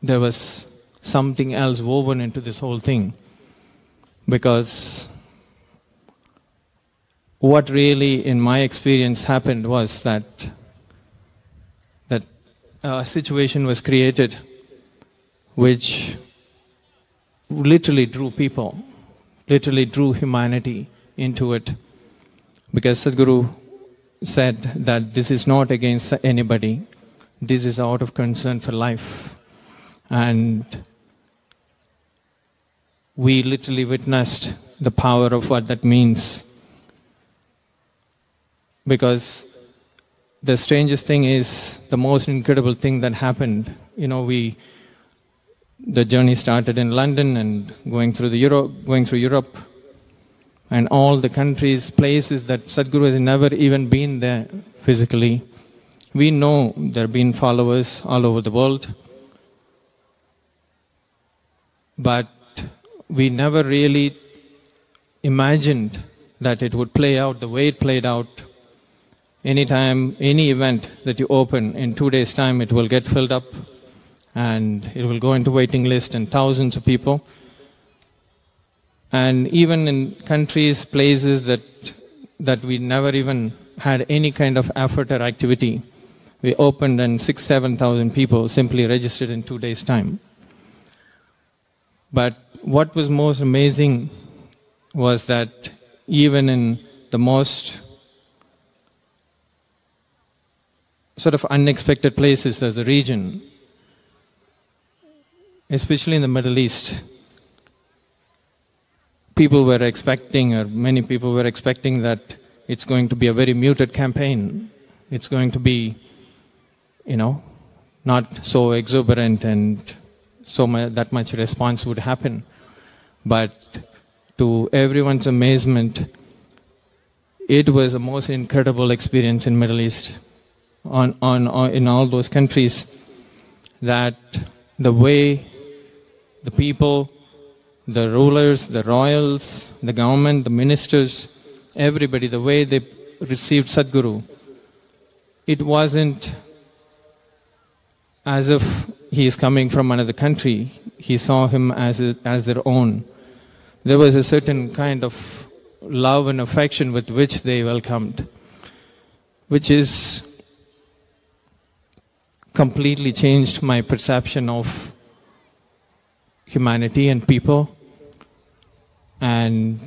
there was something else woven into this whole thing. Because what really, in my experience, happened was that a situation was created which literally drew people, literally drew humanity into it. Because Sadhguru said that this is not against anybody, this is out of concern for life. And we literally witnessed the power of what that means. Because the strangest thing is, the most incredible thing that happened, the journey started in London and going through Europe, and all the countries, places that Sadhguru has never even been there physically. We know there have been followers all over the world, but we never really imagined that it would play out the way it played out. Anytime, any event that you open, in 2 days' time it will get filled up and it will go into waiting list and thousands of people. And even in countries, places that we never even had any kind of effort or activity, we opened and 6,000-7,000 people simply registered in 2 days' time. But what was most amazing was that even in the most sort of unexpected places of the region, especially in the Middle East, people were expecting, or many people were expecting, that it's going to be a very muted campaign. It's going to be, not so exuberant and that much response would happen. But to everyone's amazement, it was the most incredible experience in Middle East, in all those countries, that the way the people, the rulers, the royals, the government, the ministers, everybody, the way they received Sadhguru, it wasn't as if he is coming from another country. He saw him as their own. There was a certain kind of love and affection with which they welcomed, which is completely changed my perception of humanity and people. And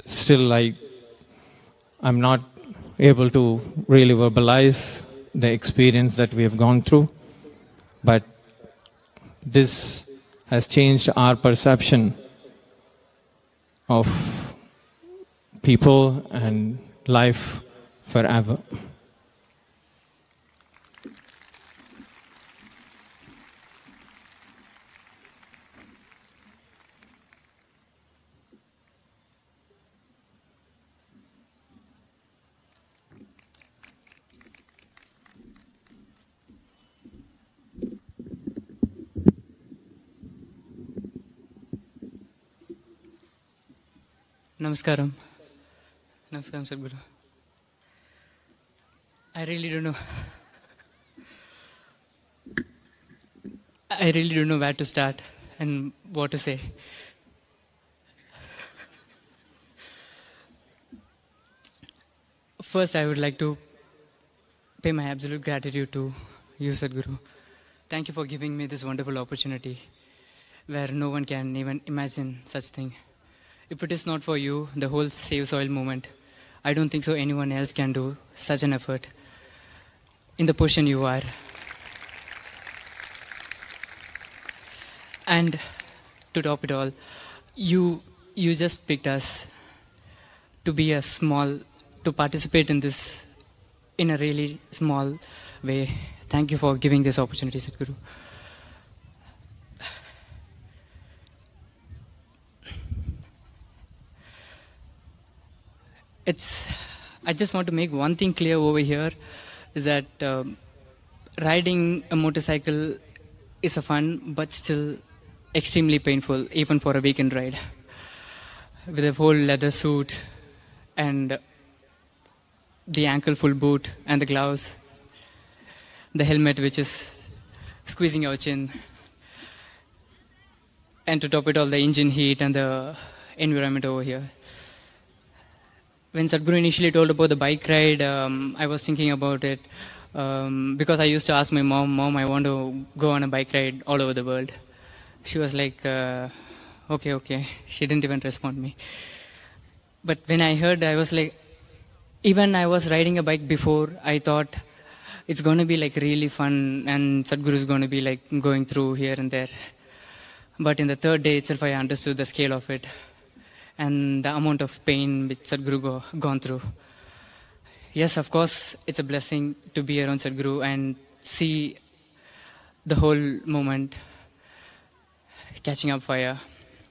still I'm not able to really verbalize the experience that we have gone through, but this has changed our perception of people and life forever. Namaskaram. Namaskaram, Sadhguru. I really don't know where to start and what to say. First, I would like to pay my absolute gratitude to you, Sadhguru. Thank you for giving me this wonderful opportunity where no one can even imagine such thing. If it is not for you, the whole Save Soil movement, I don't think so anyone else can do such an effort in the position you are. And to top it all, you just picked us to be to participate in this in a really small way. Thank you for giving this opportunity, Sadhguru. I just want to make one thing clear over here, is that riding a motorcycle is a fun, but still extremely painful, even for a weekend ride. With a whole leather suit and the ankle full boot and the gloves, the helmet which is squeezing your chin, and to top it all, the engine heat and the environment over here. When Sadhguru initially told about the bike ride, I was thinking about it because I used to ask my mom, I want to go on a bike ride all over the world. She was like, okay. She didn't even respond me. But when I heard, I was like, even I was riding a bike before, I thought it's going to be like really fun and Sadhguru is going to be like going through here and there. But in the third day itself, I understood the scale of it and the amount of pain which Sadhguru gone through. Yes, of course, it's a blessing to be around Sadhguru and see the whole moment catching up fire.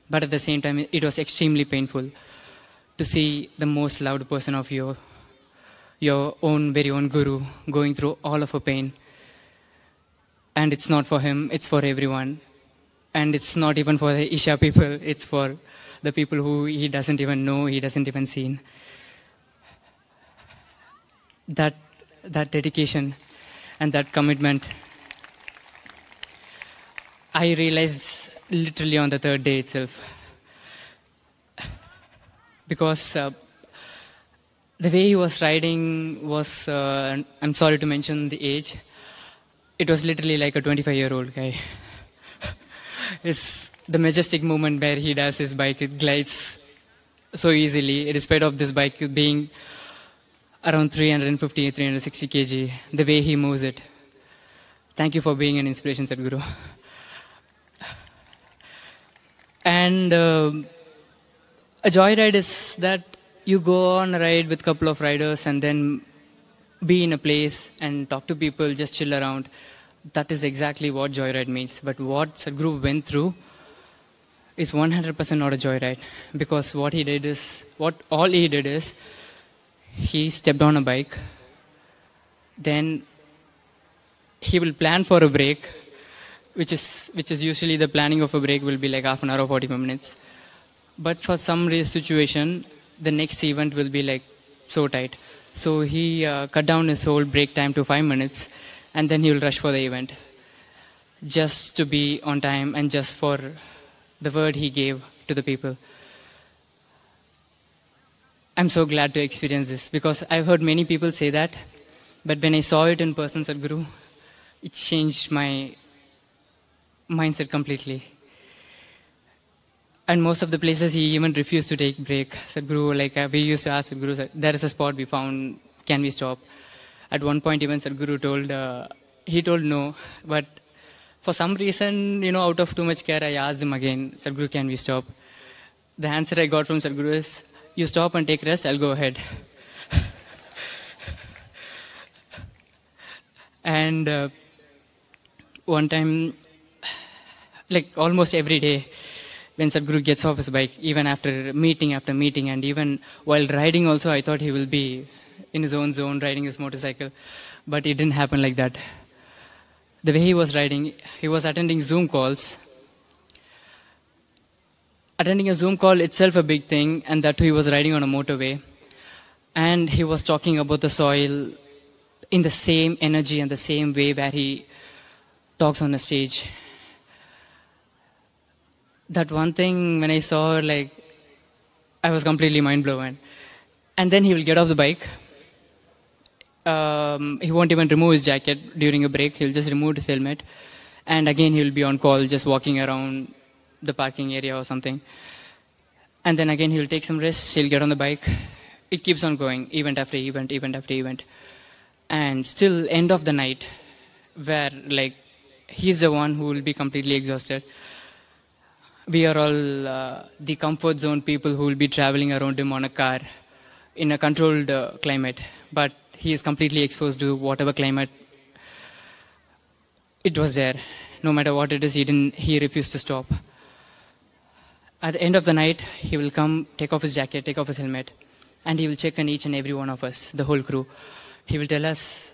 But at the same time, it was extremely painful to see the most loved person of your own, very own Guru going through all of a pain. And it's not for him, it's for everyone. And it's not even for the Isha people, it's for the people who he doesn't even know, he doesn't even see. That dedication and that commitment, I realized literally on the third day itself. Because the way he was riding was, I'm sorry to mention the age, it was literally like a 25-year-old guy. It's the majestic movement where he does his bike, it glides so easily, despite of this bike being around 350, 360 kg, the way he moves it. Thank you for being an inspiration, Sadhguru. And a joyride is that you go on a ride with a couple of riders and then be in a place and talk to people, just chill around. That is exactly what joyride means. But what Sadhguru went through is 100% not a joyride. Because all he did is, he stepped on a bike, then he will plan for a break, which is usually the planning of a break will be like half an hour or 45 minutes. But for some situation, the next event will be like so tight. So he cut down his whole break time to 5 minutes, and then he will rush for the event, just to be on time and just for the word he gave to the people. I'm so glad to experience this, because I've heard many people say that, but when I saw it in person, Sadhguru, it changed my mindset completely. And most of the places he even refused to take break. Sadhguru, like we used to ask Sadhguru, there is a spot we found, can we stop? At one point even Sadhguru told no, but for some reason, out of too much care, I asked him again, Sadhguru, can we stop? The answer I got from Sadhguru is, you stop and take rest, I'll go ahead. And one time, like almost every day, when Sadhguru gets off his bike, even after meeting, and even while riding also, I thought he will be in his own zone, riding his motorcycle. But it didn't happen like that. The way he was riding, he was attending Zoom calls. Attending a Zoom call itself a big thing, and that too he was riding on a motorway. And he was talking about the soil in the same energy and the same way where he talks on a stage. That one thing, when I saw, I was completely mind-blown. And then he will get off the bike. He won't even remove his jacket during a break. He'll just remove his helmet. And again, he'll be on call, just walking around the parking area or something. And then again, he'll take some rest. He'll get on the bike. It keeps on going, event after event, event after event. And still, end of the night, where, he's the one who will be completely exhausted. we are all the comfort zone people who will be traveling around him on a car in a controlled climate. But he is completely exposed to whatever climate it was there. No matter what it is, he refused to stop. At the end of the night, he will come, take off his jacket, take off his helmet, and he will check on each and every one of us, the whole crew. He will tell us,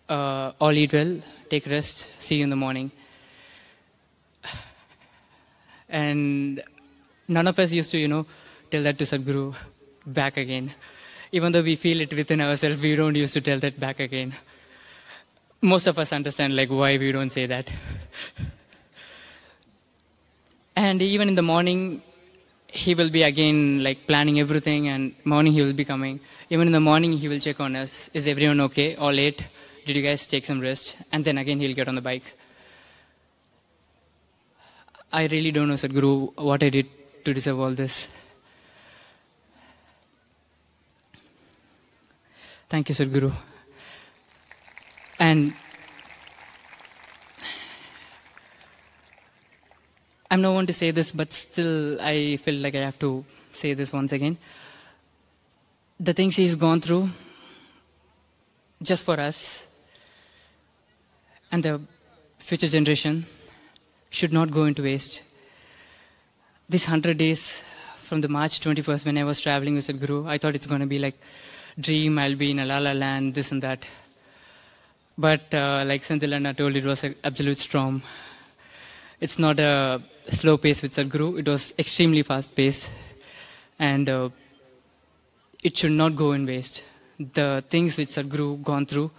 all eat well, take rest, see you in the morning. And none of us used to, tell that to Sadhguru back again. Even though we feel it within ourselves, we don't used to tell that back again. Most of us understand why we don't say that. And even in the morning, he will be again planning everything, and morning he will be coming. Even in the morning, he will check on us. Is everyone okay? All late? Did you guys take some rest? And then again, he'll get on the bike. I really don't know, Sadhguru, what I did to deserve all this. Thank you, Sadhguru. And I'm no one to say this, but still I feel like I have to say this once again. The things he's gone through just for us and the future generation should not go into waste. This 100 days from the March 21st when I was traveling with Sadhguru, I thought it's going to be dream, I'll be in a la-la land, this and that. But like Senthilana told, it was an absolute storm. It's not a slow pace with Sadhguru. It was extremely fast pace. And it should not go in waste. The things which Sadhguru gone through,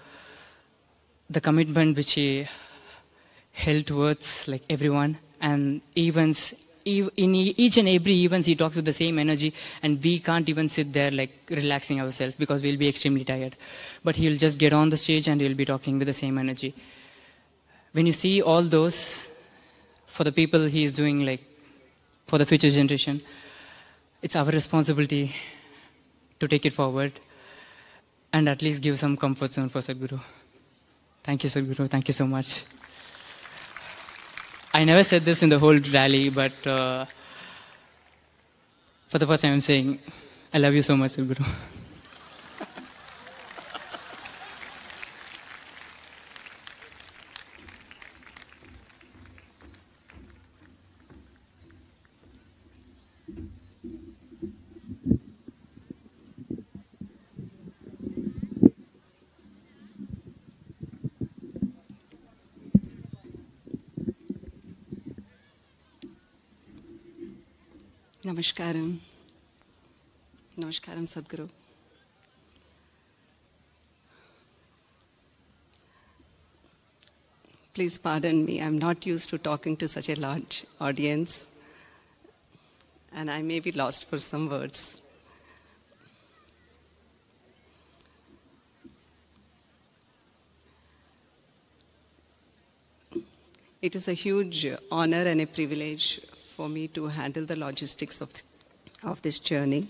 the commitment which he held towards everyone, and events, in each and every event he talks with the same energy, and we can't even sit there relaxing ourselves because we'll be extremely tired. But he'll just get on the stage and he'll be talking with the same energy. When you see all those, for the people he is doing for the future generation, it's our responsibility to take it forward and at least give some comfort zone for Sadhguru. Thank you, Sadhguru. Thank you so much. I never said this in the whole rally, but for the first time I'm saying, I love you so much, Sadhguru. Namaskaram. Namaskaram, Sadhguru. Please pardon me, I'm not used to talking to such a large audience, and I may be lost for some words. It is a huge honor and a privilege for me to handle the logistics of this journey.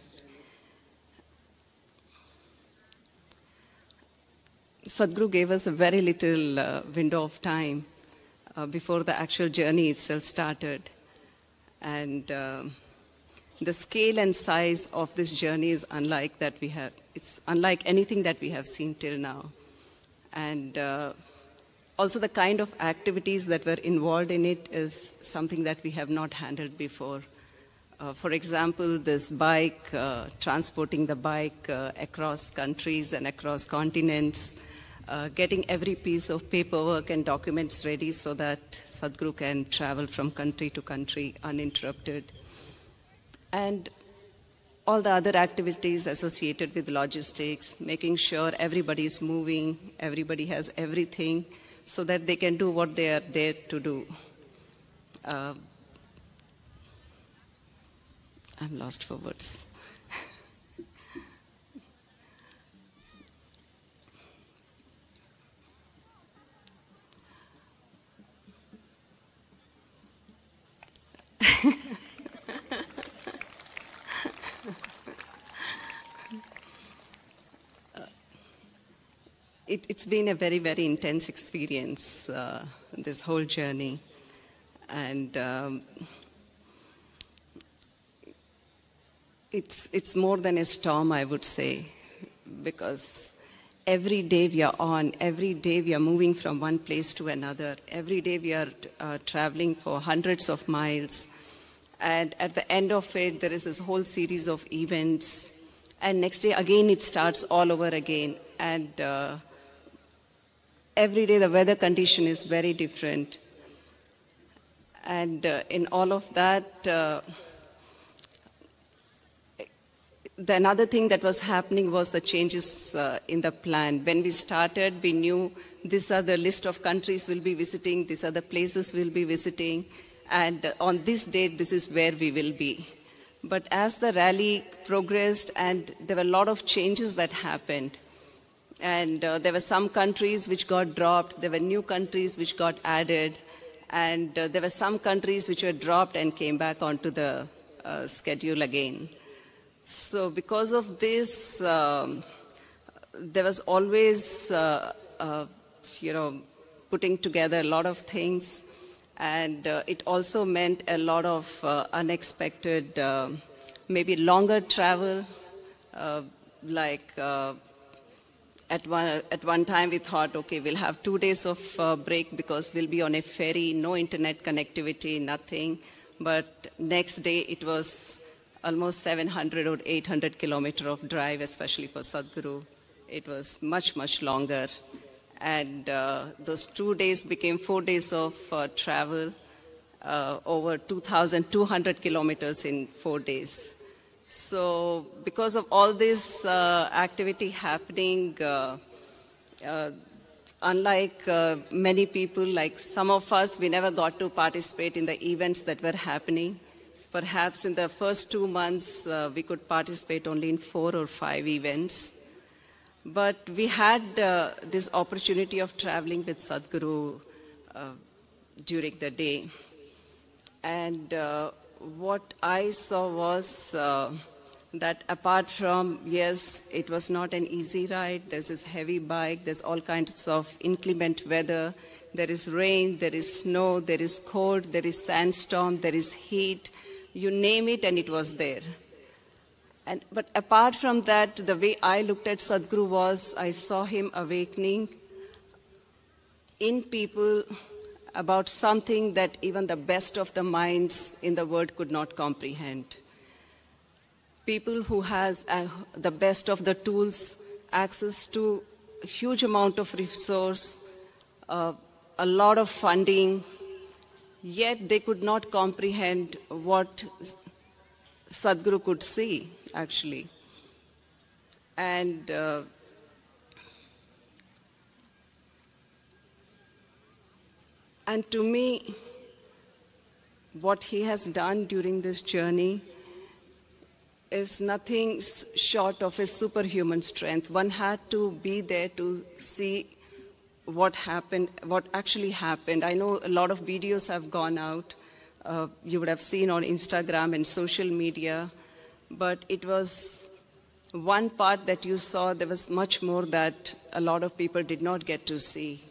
Sadhguru gave us a very little window of time before the actual journey itself started. And the scale and size of this journey is unlike that we have. It's unlike anything that we have seen till now. And also the kind of activities that were involved in it is something that we have not handled before. For example, this bike, transporting the bike across countries and across continents, getting every piece of paperwork and documents ready so that Sadhguru can travel from country to country uninterrupted. And all the other activities associated with logistics, making sure everybody is moving, everybody has everything, so that they can do what they are there to do. I'm lost for words. It's been a very, very intense experience, this whole journey. And it's more than a storm, I would say, because every day we are on, every day we are moving from one place to another, every day we are traveling for hundreds of miles, and at the end of it, there is this whole series of events, and next day again it starts all over again, and every day the weather condition is very different, and in all of that, another thing that was happening was the changes in the plan. When we started, we knew these are the list of countries we'll be visiting, these are the places we'll be visiting, and on this date, this is where we will be. But as the rally progressed, and there were a lot of changes that happened, and there were some countries which got dropped, there were new countries which got added, and there were some countries which were dropped and came back onto the schedule again. So because of this, there was always, putting together a lot of things, and it also meant a lot of unexpected, maybe longer travel. At one time we thought, okay, we'll have 2 days of break because we'll be on a ferry, no internet connectivity, nothing. But next day it was almost 700 or 800 kilometers of drive, especially for Sadhguru. It was much, much longer. And those 2 days became 4 days of travel, over 2,200 kilometers in 4 days. So because of all this activity happening, unlike many people, like some of us, we never got to participate in the events that were happening. Perhaps in the first 2 months, we could participate only in 4 or 5 events. But we had this opportunity of traveling with Sadhguru during the day. And what I saw was that apart from, yes, it was not an easy ride, there's this heavy bike, there's all kinds of inclement weather, there is rain, there is snow, there is cold, there is sandstorm, there is heat, you name it and it was there. But apart from that, the way I looked at Sadhguru was, I saw him awakening in people about something that even the best of the minds in the world could not comprehend. People who has the best of the tools, access to a huge amount of resource, a lot of funding, yet they could not comprehend what Sadhguru could see, actually. And to me, what he has done during this journey is nothing short of a superhuman strength. One had to be there to see what happened, what actually happened. I know a lot of videos have gone out. You would have seen on Instagram and social media, but it was one part that you saw. There was much more that a lot of people did not get to see.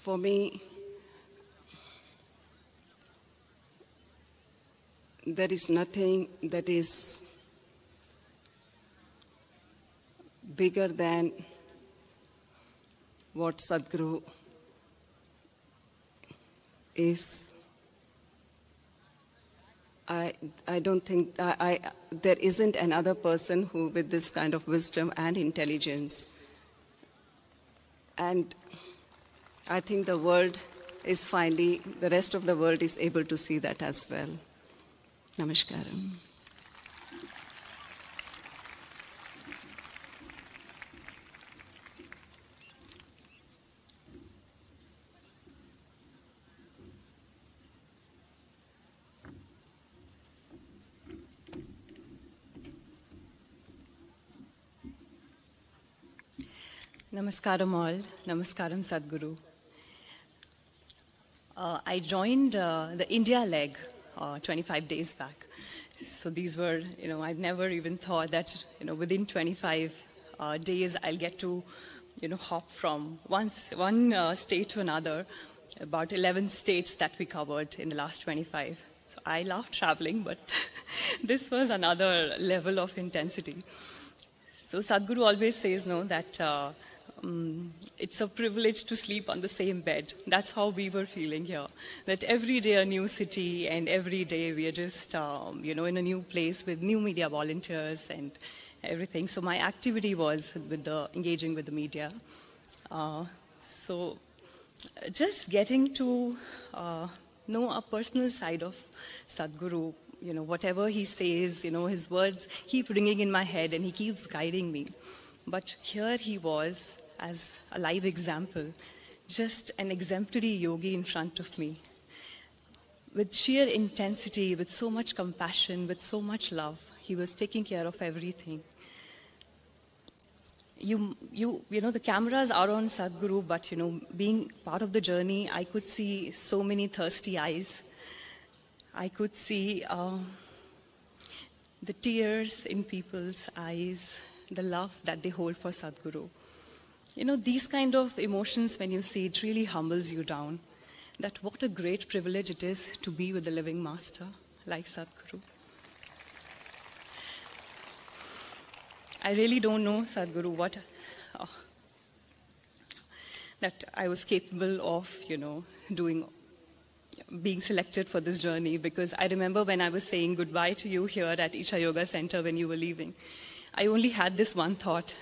For me, there is nothing that is bigger than what Sadhguru is. I don't think, there isn't another person who with this kind of wisdom and intelligence. And I think the world is finally, the rest of the world is able to see that as well. Namaskaram. Namaskaram all. Namaskaram Sadhguru. I joined the India leg 25 days back. So these were, I've never even thought that, within 25 days I'll get to, hop from one state to another, about 11 states that we covered in the last 25. So I love traveling, but this was another level of intensity. So Sadhguru always says, that it's a privilege to sleep on the same bed. That's how we were feeling here. That every day a new city, and every day we are just, in a new place with new media volunteers and everything. So my activity was with engaging with the media. So just getting to know a personal side of Sadhguru, whatever he says, his words keep ringing in my head and he keeps guiding me. But here he was as a live example, just an exemplary yogi in front of me, with sheer intensity, with so much compassion, with so much love. He was taking care of everything. The cameras are on Sadhguru, but, being part of the journey, I could see so many thirsty eyes. I could see the tears in people's eyes, the love that they hold for Sadhguru. These kind of emotions, when you see it, really humbles you down. That what a great privilege it is to be with the living master like Sadhguru. I really don't know, Sadhguru, that I was capable of, doing, being selected for this journey, because I remember when I was saying goodbye to you here at Isha Yoga Centra when you were leaving, I only had this one thought: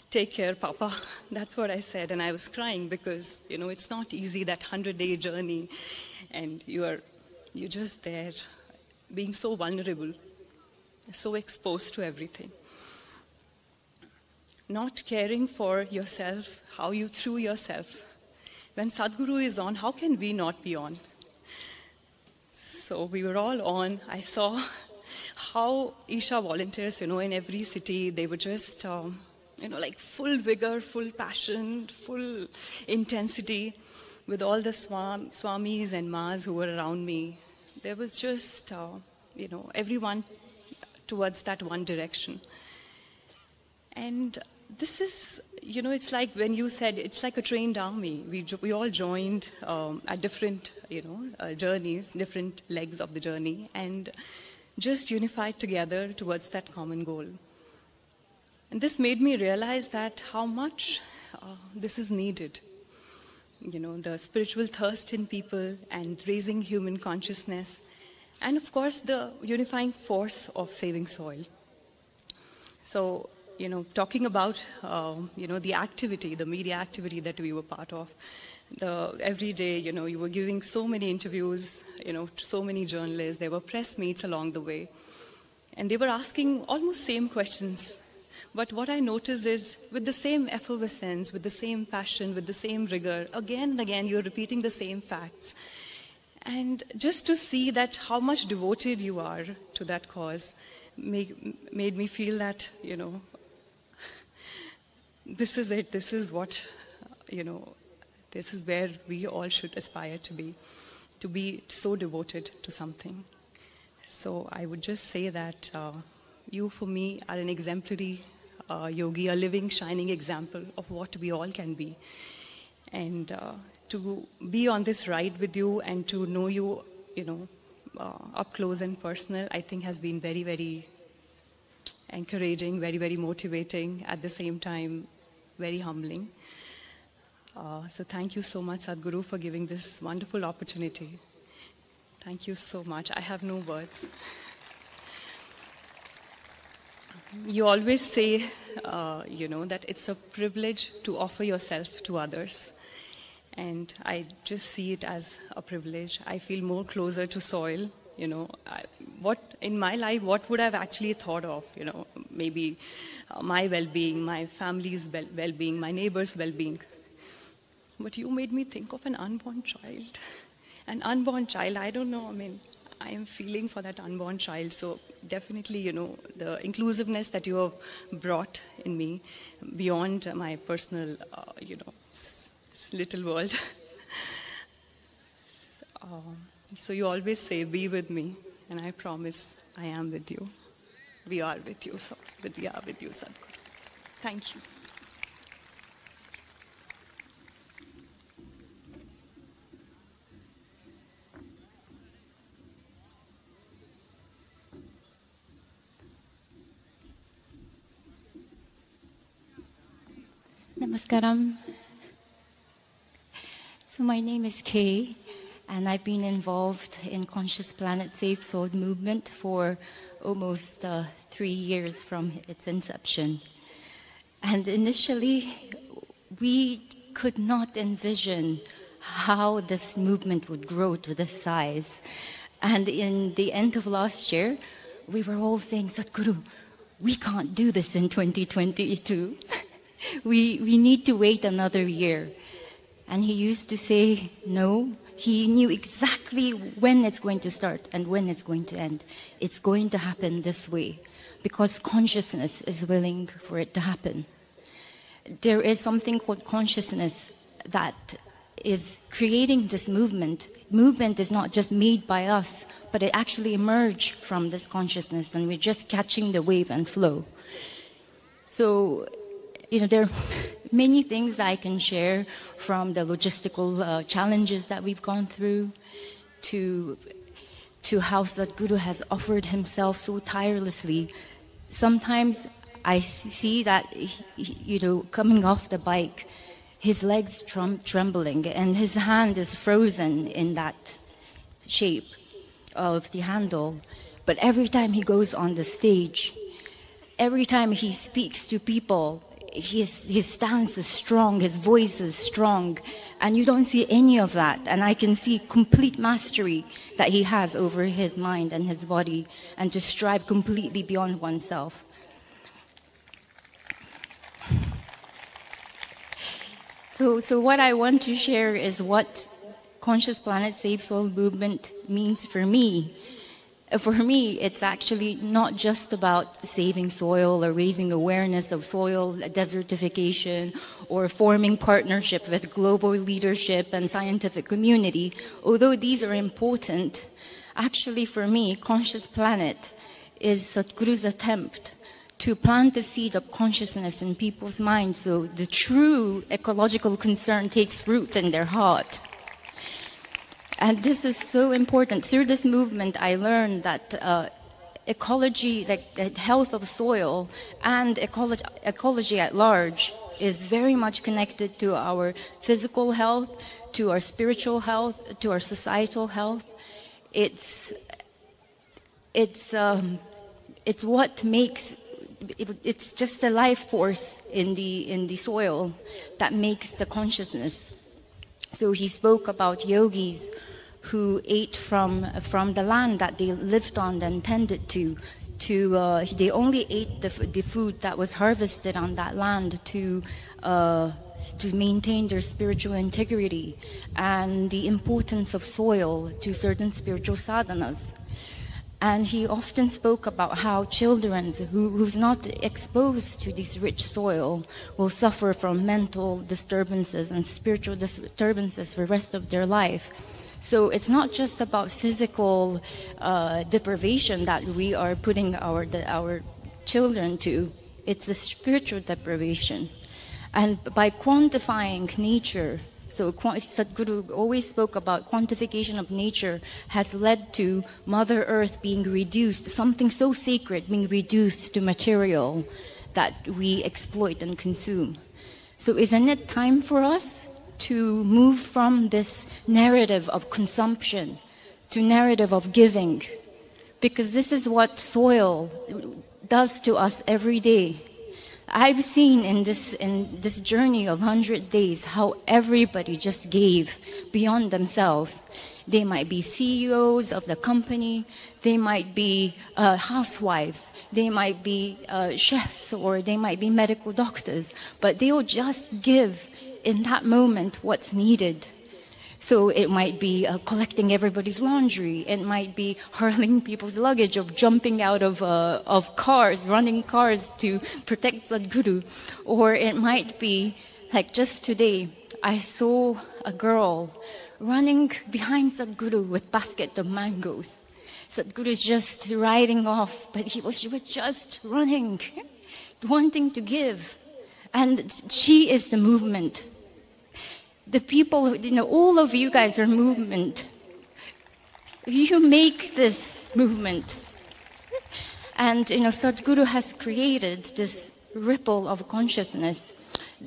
take care, Papa. That's what I said, and I was crying because, it's not easy, that 100-day journey, and you're just there, being so vulnerable, so exposed to everything. Not caring for yourself, how you threw yourself. When Sadhguru is on, how can we not be on? So we were all on. I saw how Isha volunteers, in every city, they were just, like full vigor, full passion, full intensity, with all the swamis and mas who were around me. There was just, everyone towards that one direction. And this is, it's like when you said, it's like a trained army. We all joined at different, journeys, different legs of the journey, and just unified together towards that common goal. And this made me realize that how much this is needed. The spiritual thirst in people and raising human consciousness, and of course the unifying force of saving soil. So, talking about, the activity, the media activity that we were part of, every day, you were giving so many interviews, to so many journalists. There were press meets along the way. And they were asking almost same questions. But what I noticed is, with the same effervescence, with the same passion, with the same rigor, again and again, you're repeating the same facts. And just to see that how much devoted you are to that cause made me feel that, this is it, this is what, this is where we all should aspire to be so devoted to something. So I would just say that you, for me, are an exemplary yogi, a living, shining example of what we all can be. And to be on this ride with you and to know you, up close and personal, I think has been very, very encouraging, very, very motivating, at the same time, very humbling. So thank you so much, Sadhguru, for giving this wonderful opportunity. Thank you so much. I have no words. You always say, that it's a privilege to offer yourself to others. And I just see it as a privilege. I feel more closer to soil. In my life, what would I have actually thought of? Maybe my well-being, my family's well-being, my neighbor's well-being. But you made me think of an unborn child. An unborn child, I don't know, I am feeling for that unborn child. So definitely, the inclusiveness that you have brought in me beyond my personal, little world. So you always say, be with me. And I promise I am with you. We are with you, so we are with you, Sadhguru. Thank you. Namaskaram. So my name is Kay, and I've been involved in Conscious Planet Safe Soul movement for almost 3 years from its inception. And initially, we could not envision how this movement would grow to this size. And in the end of last year, we were all saying, Sadhguru, we can't do this in 2022. We need to wait another year. And he used to say, no, he knew exactly when it's going to start and when it's going to end. It's going to happen this way because consciousness is willing for it to happen. There is something called consciousness that is creating this movement. Movement is not just made by us, but it actually emerged from this consciousness, and we're just catching the wave and flow. So, there are many things I can share, from the logistical challenges that we've gone through to how Sadhguru has offered himself so tirelessly. Sometimes I see that, coming off the bike, his legs trembling and his hand is frozen in that shape of the handle. But every time he goes on the stage, every time he speaks to people, his stance is strong, his voice is strong, and you don't see any of that. And I can see complete mastery that he has over his mind and his body, and to strive completely beyond oneself. So what I want to share is what Conscious Planet Safe Soil movement means for me. For me, it's actually not just about saving soil or raising awareness of soil desertification or forming partnership with global leadership and scientific community. Although these are important, actually for me, Conscious Planet is Sadhguru's attempt to plant the seed of consciousness in people's minds so the true ecological concern takes root in their heart. And this is so important. Through this movement, I learned that ecology, the health of soil and ecology at large is very much connected to our physical health, to our spiritual health, to our societal health. It's what makes it's just the life force in the soil that makes the consciousness. So he spoke about yogis who ate from the land that they lived on and tended to they only ate the food that was harvested on that land to maintain their spiritual integrity and the importance of soil to certain spiritual sadhanas. And he often spoke about how children who's not exposed to this rich soil will suffer from mental disturbances and spiritual disturbances for the rest of their life. So it's not just about physical deprivation that we are putting our children to. It's a spiritual deprivation. And by quantifying nature, so Sadhguru always spoke about quantification of nature has led to Mother Earth being reduced, something so sacred being reduced to material that we exploit and consume. So isn't it time for us to move from this narrative of consumption to narrative of giving? Because this is what soil does to us every day. I've seen in this journey of 100 days how everybody just gave beyond themselves. They might be CEOs of the company, they might be housewives, they might be chefs, or they might be medical doctors, but they will just give in that moment what's needed. So it might be collecting everybody's laundry. It might be hurling people's luggage, or jumping out of cars, running cars to protect Sadhguru. Or it might be, like just today, I saw a girl running behind Sadhguru with a basket of mangoes. Sadhguru is just riding off, but she was just running, wanting to give. And she is the movement. The people, all of you guys are movement. You make this movement. And, Sadhguru has created this ripple of consciousness.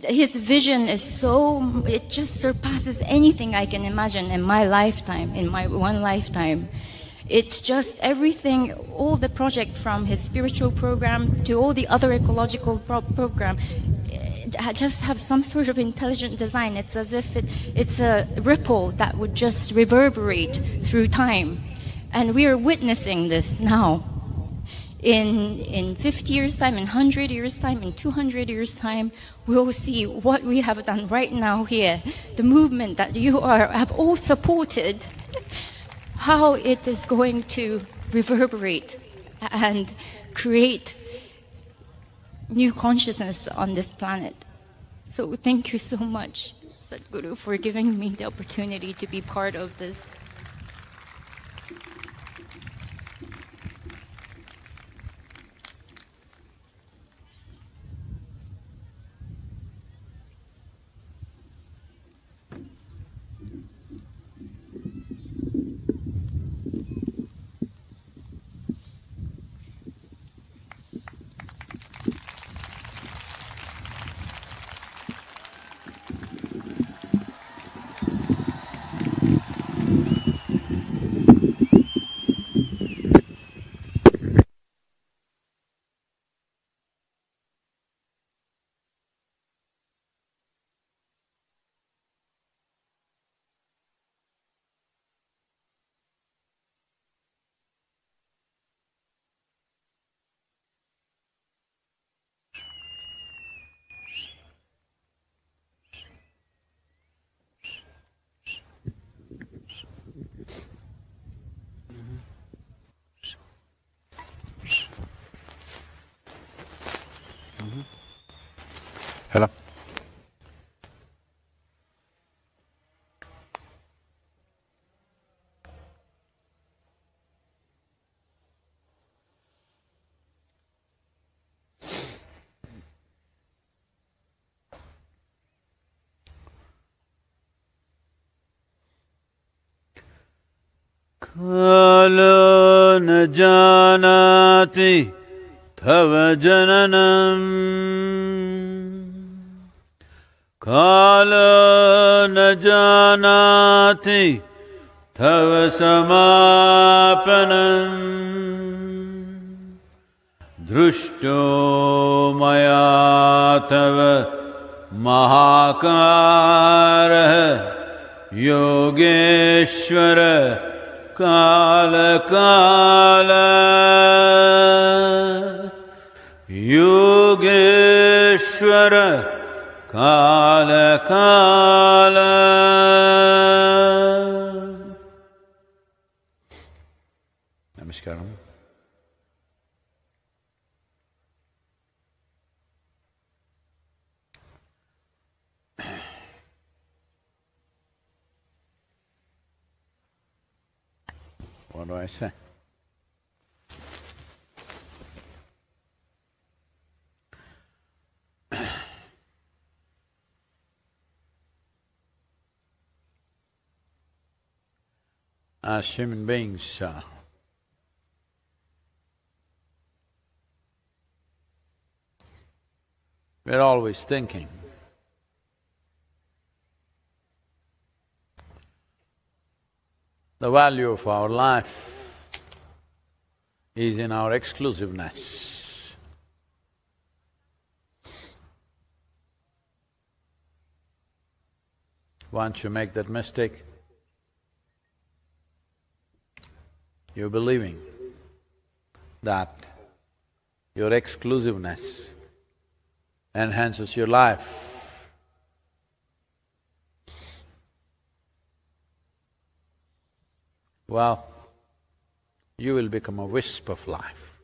His vision is it just surpasses anything I can imagine in my lifetime, in my one lifetime. It's just everything, all the project from his spiritual programs to all the other ecological program, just have some sort of intelligent design. It's as if it's a ripple that would just reverberate through time. And we are witnessing this now. In 50 years' time, in 100 years' time, in 200 years' time, we'll see what we have done right now here. The movement that you have all supported, how it is going to reverberate and create new consciousness on this planet. So thank you so much, Sadhguru, for giving me the opportunity to be part of this. Hello. Kalo na janati tava jananam Kalo na janati tava samapanam Drushto maya tava mahakara Yogeshwara Kala Kala Yogeshwara Kala Kala. Namaskaram. What do I say? As human beings, we're always thinking the value of our life is in our exclusiveness. Once you make that mistake, you're believing that your exclusiveness enhances your life. Well, you will become a wisp of life,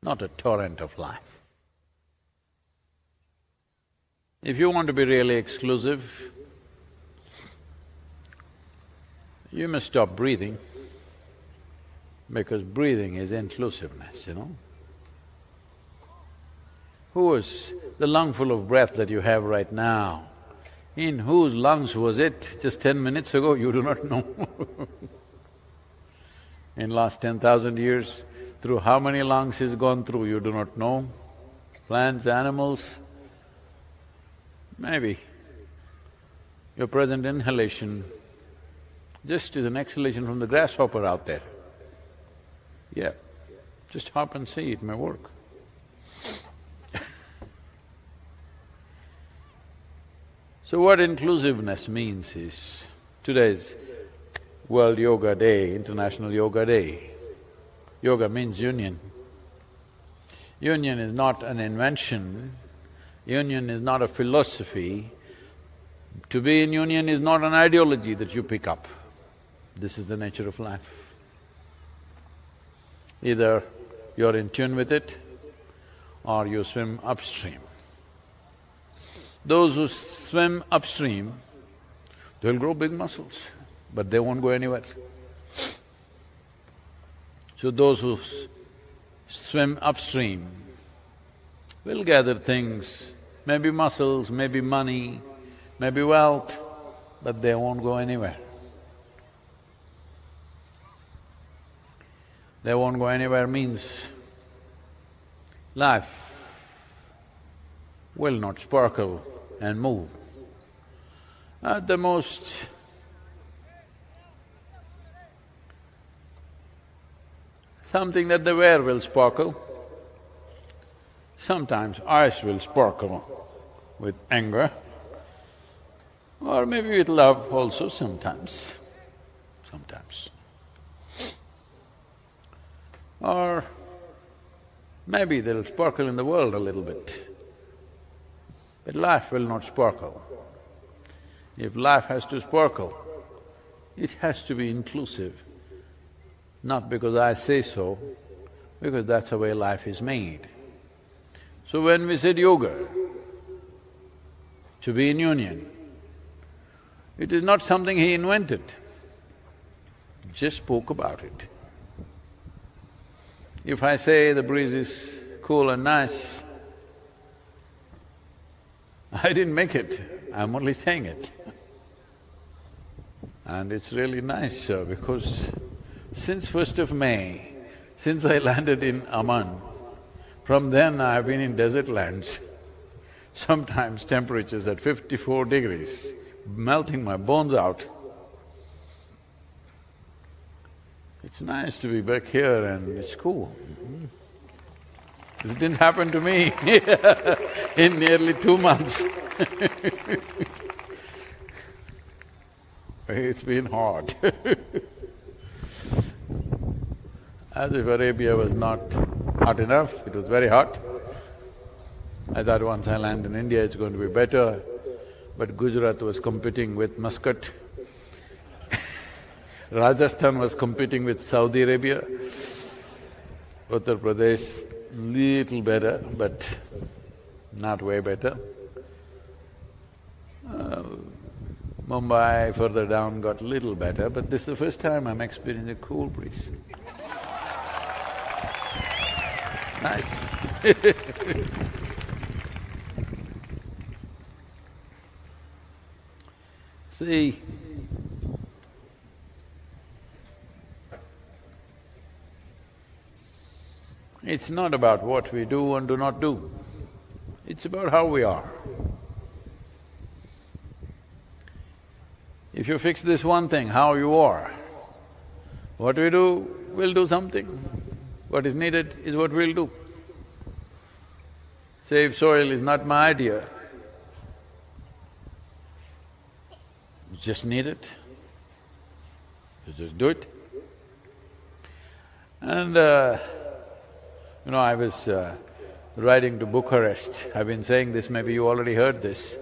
not a torrent of life. If you want to be really exclusive, you must stop breathing. because breathing is inclusiveness, you know. Who was the lungful of breath that you have right now? In whose lungs was it just 10 minutes ago? You do not know. In last 10,000 years, through how many lungs he's gone through, you do not know. Plants, animals, maybe your present inhalation just is an exhalation from the grasshopper out there. Yeah, just hop and see, it may work. So what inclusiveness means is, today's World Yoga Day, International Yoga Day. Yoga means union. Union is not an invention, union is not a philosophy. To be in union is not an ideology that you pick up. This is the nature of life. Either you're in tune with it or you swim upstream. Those who swim upstream, they'll grow big muscles, but they won't go anywhere. So those who swim upstream will gather things, maybe muscles, maybe money, maybe wealth, but they won't go anywhere. They won't go anywhere means life will not sparkle and move. At the most, something that they wear will sparkle. Sometimes eyes will sparkle with anger, or maybe with love also sometimes. Or maybe they'll sparkle in the world a little bit, but life will not sparkle. If life has to sparkle, it has to be inclusive, not because I say so, because that's the way life is made. So when we said yoga, to be in union, it is not something he invented, just spoke about it. If I say the breeze is cool and nice, I didn't make it, I'm only saying it. And it's really nice because since 1st of May, since I landed in Amman, from then I've been in desert lands. Sometimes temperatures at 54 degrees, melting my bones out. It's nice to be back here and it's cool. This didn't happen to me in nearly 2 months. It's been hot. As if Arabia was not hot enough, it was very hot. I thought once I land in India it's going to be better, but Gujarat was competing with Muscat. Rajasthan was competing with Saudi Arabia. Uttar Pradesh, little better, but not way better. Mumbai further down got little better, but this is the first time I'm experiencing a cool breeze. Nice. See, it's not about what we do and do not do, it's about how we are. If you fix this one thing, how you are, what we do, we'll do something. What is needed is what we'll do. Save soil is not my idea. You just need it. You just do it. And I was riding to Bucharest. I've been saying this, maybe you already heard this.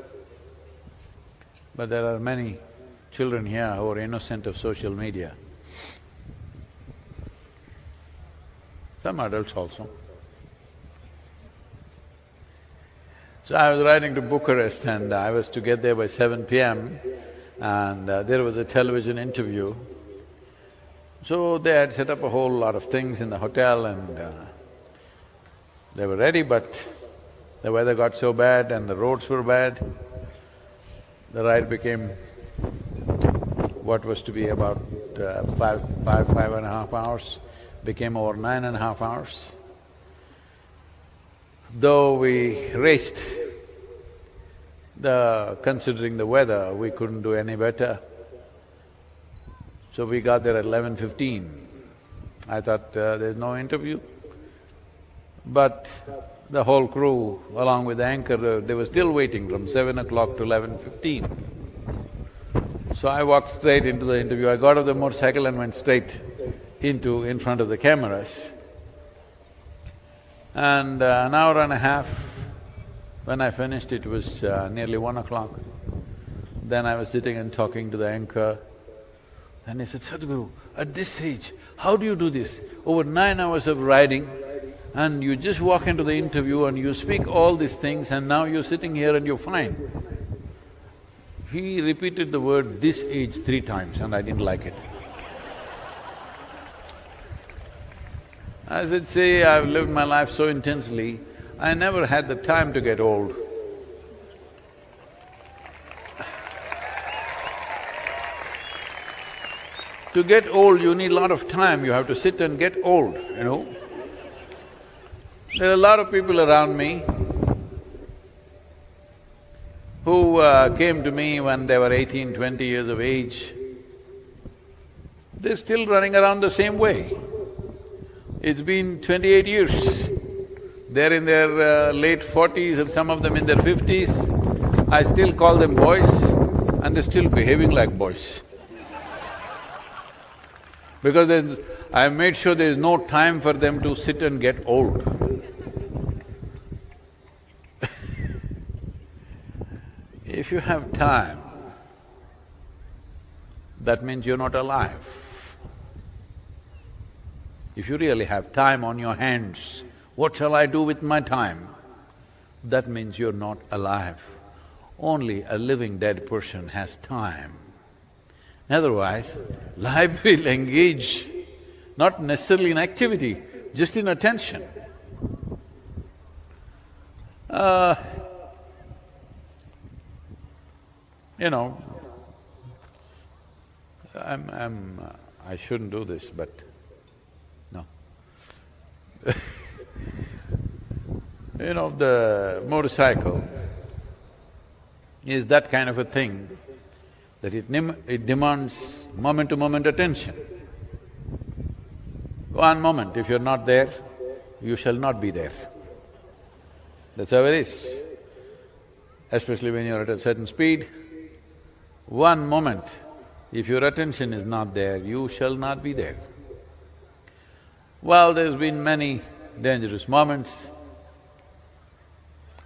But there are many children here who are innocent of social media. Some adults also. So I was riding to Bucharest and I was to get there by 7 p.m. and there was a television interview. So they had set up a whole lot of things in the hotel and they were ready, but the weather got so bad and the roads were bad, the ride became what was to be about five and a half hours, became over 9.5 hours. Though we raced, considering the weather, we couldn't do any better. So we got there at 11:15. I thought there's no interview. But the whole crew, along with the anchor, they were still waiting from 7 o'clock to 11:15. So I walked straight into the interview. I got off the motorcycle and went straight in front of the cameras. And an hour and a half, when I finished, it was nearly 1 o'clock. Then I was sitting and talking to the anchor, and he said, "Sadhguru, at this age, how do you do this? Over 9 hours of riding, and you just walk into the interview and you speak all these things, and now you're sitting here and you're fine." He repeated the word "this age" 3 times and I didn't like it. I said, "See, I've lived my life so intensely, I never had the time to get old." To get old, you need a lot of time, you have to sit and get old, you know. There are a lot of people around me who came to me when they were 18, 20 years of age. They're still running around the same way. It's been 28 years. They're in their late 40s and some of them in their 50s. I still call them boys and they're still behaving like boys. Because I've made sure there's no time for them to sit and get old. If you have time, that means you're not alive. If you really have time on your hands, what shall I do with my time? That means you're not alive. Only a living dead person has time. Otherwise, life will engage, not necessarily in activity, just in attention. You know, I shouldn't do this, but no. You know, the motorcycle is that kind of a thing that it demands moment-to-moment attention. One moment, if you're not there, you shall not be there. That's how it is. Especially when you're at a certain speed, one moment, if your attention is not there, you shall not be there. Well, there's been many dangerous moments.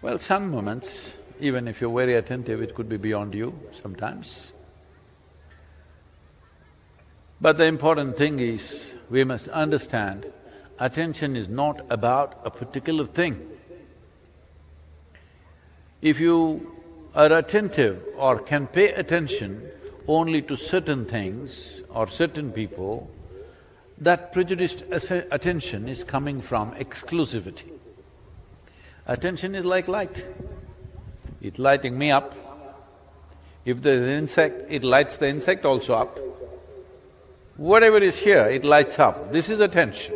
Well, some moments, even if you're very attentive, it could be beyond you sometimes. But the important thing is, we must understand, attention is not about a particular thing. If you are attentive or can pay attention only to certain things or certain people, that prejudiced attention is coming from exclusivity. Attention is like light. It's lighting me up. If there's an insect, it lights the insect also up. Whatever is here, it lights up. This is attention.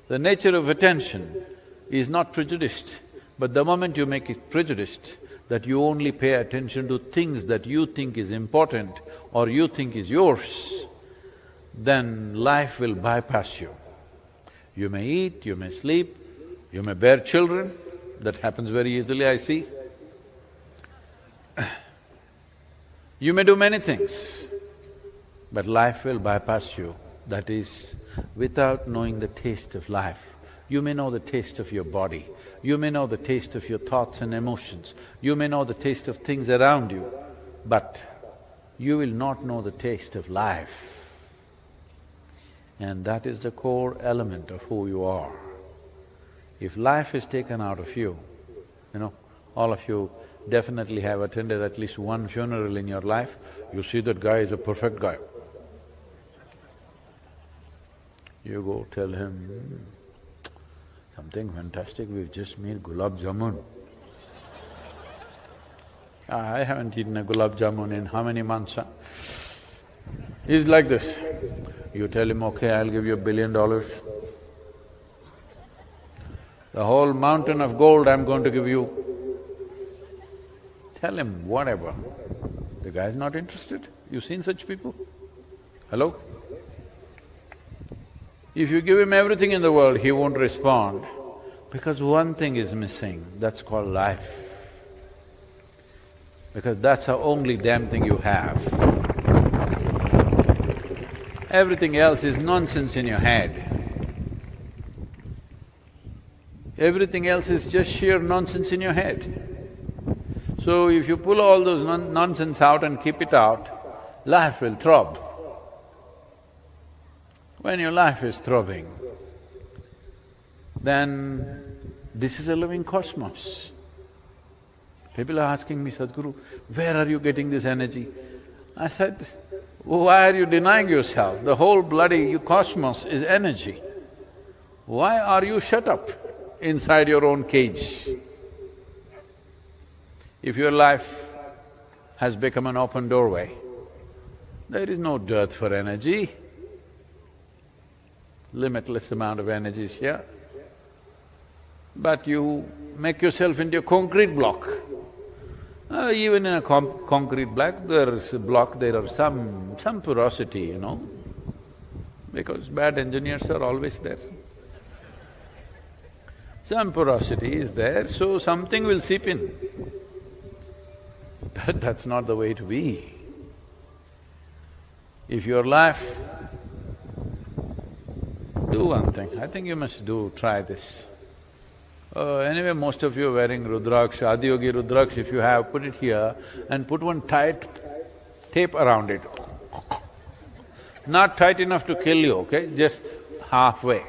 The nature of attention is not prejudiced, but the moment you make it prejudiced, that you only pay attention to things that you think is important or you think is yours, then life will bypass you. You may eat, you may sleep, you may bear children, that happens very easily, I see. You may do many things, but life will bypass you. That is, without knowing the taste of life. You may know the taste of your body, you may know the taste of your thoughts and emotions, you may know the taste of things around you, but you will not know the taste of life. And that is the core element of who you are. If life is taken out of you, you know, all of you definitely have attended at least one funeral in your life, you see that guy is a perfect guy. You go tell him, something fantastic, we've just made gulab jamun. I haven't eaten a gulab jamun in how many months, huh? He's like this. You tell him, okay, I'll give you $1 billion. The whole mountain of gold I'm going to give you. Tell him whatever. The guy's not interested. You've seen such people? Hello? If you give him everything in the world, he won't respond because one thing is missing, that's called life. Because that's the only damn thing you have. Everything else is nonsense in your head. Everything else is just sheer nonsense in your head. So if you pull all those nonsense out and keep it out, life will throb. When your life is throbbing, then this is a living cosmos. People are asking me, Sadhguru, where are you getting this energy? I said, why are you denying yourself? The whole bloody cosmos is energy. Why are you shut up inside your own cage? If your life has become an open doorway, there is no dearth for energy. Limitless amount of energy is here. But you make yourself into a concrete block. Even in a concrete block, there are some porosity, you know, because bad engineers are always there. Some porosity is there, so something will seep in. But that's not the way to be. If your life… Do one thing, I think you must try this. Anyway, most of you are wearing Rudraksh, Adiyogi Rudraksh, if you have, put it here and put one tight tape around it. Not tight enough to kill you, okay? Just halfway.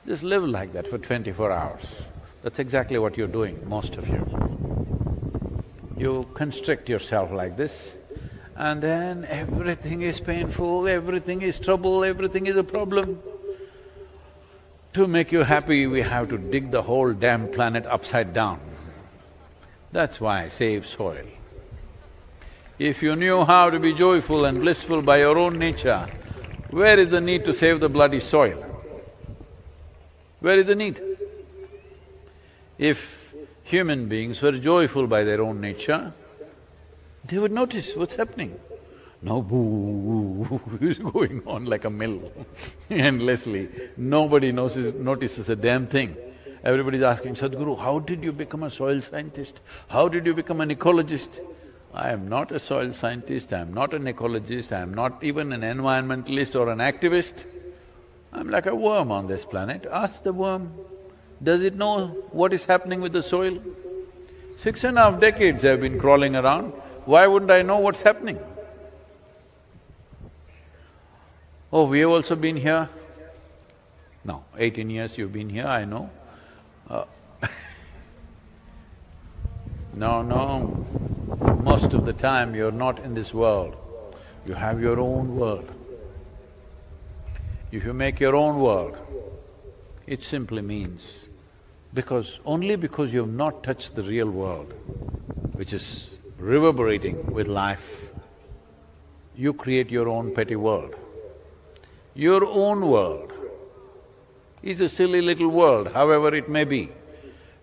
Just live like that for 24 hours. That's exactly what you're doing, most of you. You constrict yourself like this, and then everything is painful, everything is trouble, everything is a problem. To make you happy, we have to dig the whole damn planet upside down. That's why save soil. If you knew how to be joyful and blissful by your own nature, where is the need to save the bloody soil? Where is the need? If human beings were joyful by their own nature, they would notice what's happening. Now boo is going on like a mill endlessly. Nobody notices a damn thing. Everybody's asking, Sadhguru, how did you become a soil scientist? How did you become an ecologist? I am not a soil scientist, I am not an ecologist, I am not even an environmentalist or an activist. I'm like a worm on this planet. Ask the worm, does it know what is happening with the soil? 6.5 decades I've been crawling around, why wouldn't I know what's happening? Oh, we have also been here? No, 18 years you've been here, I know. No, most of the time you're not in this world, you have your own world. If you make your own world, it simply means only because you have not touched the real world, which is reverberating with life, you create your own petty world. Your own world is a silly little world, however it may be.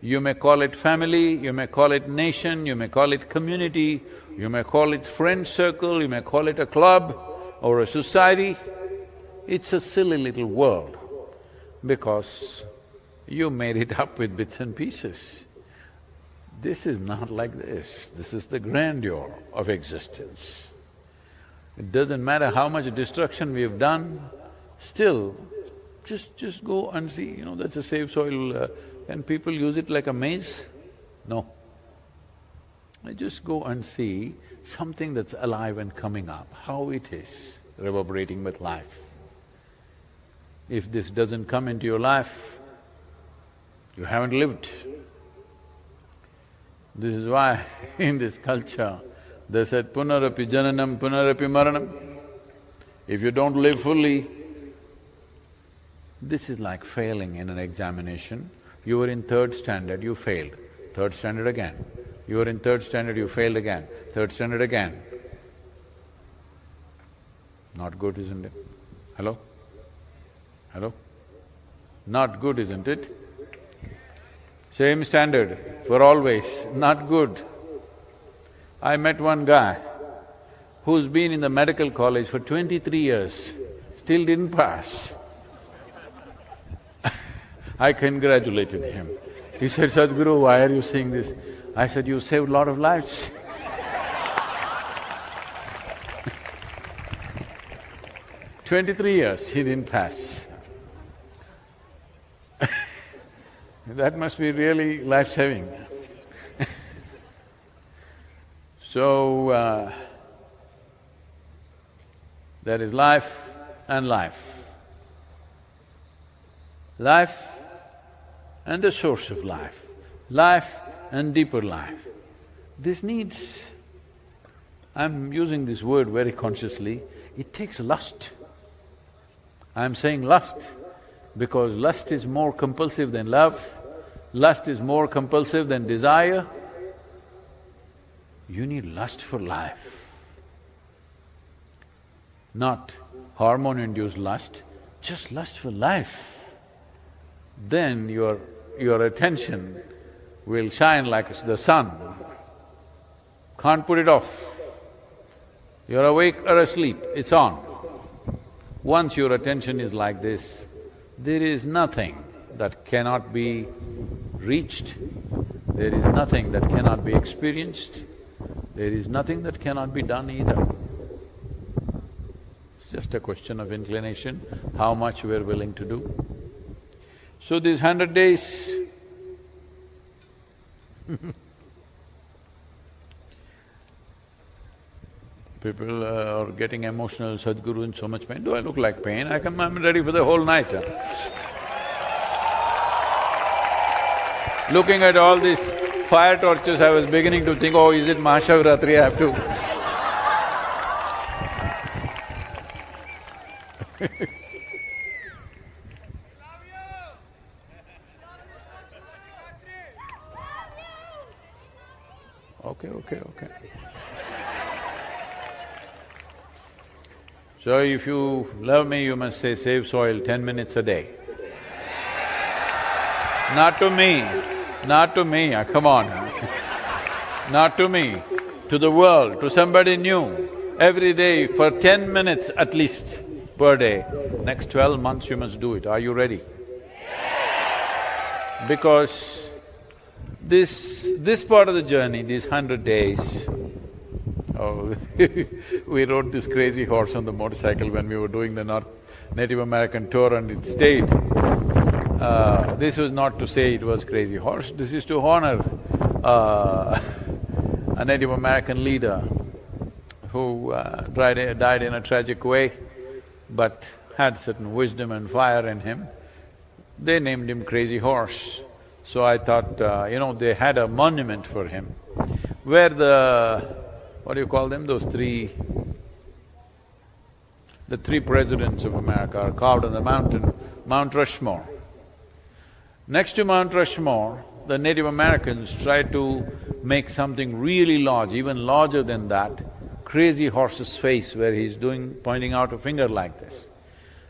You may call it family, you may call it nation, you may call it community, you may call it friend circle, you may call it a club or a society. It's a silly little world because you made it up with bits and pieces. This is not like this is the grandeur of existence. It doesn't matter how much destruction we've done, still, just go and see, you know, that's a safe soil. Can people use it like a maze? No. Just go and see something that's alive and coming up, how it is reverberating with life. If this doesn't come into your life, you haven't lived. This is why in this culture, they said, punarapi jananam, punarapi maranam. If you don't live fully, This is like failing in an examination. You were in third standard, you failed. Third standard again. You were in third standard, you failed again. Third standard again. Not good, isn't it? Hello? Hello? Not good, isn't it? Same standard for always, not good. I met one guy who's been in the medical college for 23 years, still didn't pass. I congratulated him. He said, Sadhguru, why are you saying this? I said, you saved a lot of lives. 23 years, he didn't pass. That must be really life-saving. So, there is life and life. Life and the source of life. Life and deeper life. This needs… I'm using this word very consciously, it takes lust. I'm saying lust because lust is more compulsive than love, lust is more compulsive than desire. You need lust for life, not hormone-induced lust, just lust for life. Then your attention will shine like the sun, can't put it off. You're awake or asleep, it's on. Once your attention is like this, there is nothing that cannot be reached, there is nothing that cannot be experienced, there is nothing that cannot be done either. It's just a question of inclination, how much we're willing to do. So these 100 days, people are getting emotional, Sadhguru in so much pain. Do I look like pain? I'm ready for the whole night. Looking at all these fire torches, I was beginning to think, oh, is it Mahashivratri, I have to… Okay. So if you love me, you must say, save soil 10 minutes a day. Not to me, come on. Not to me, to the world, to somebody new. Every day for 10 minutes at least per day. Next 12 months you must do it. Are you ready? Because this part of the journey, these 100 days, oh, we rode this crazy horse on the motorcycle when we were doing the Native American tour and it stayed. This was not to say it was crazy horse, this is to honor a Native American leader who died in a tragic way, but had certain wisdom and fire in him. They named him Crazy Horse. So I thought, they had a monument for him, where what do you call them, the three presidents of America are carved on the mountain, Mount Rushmore. Next to Mount Rushmore, the Native Americans tried to make something really large, even larger than that, Crazy Horse's face where he's pointing out a finger like this.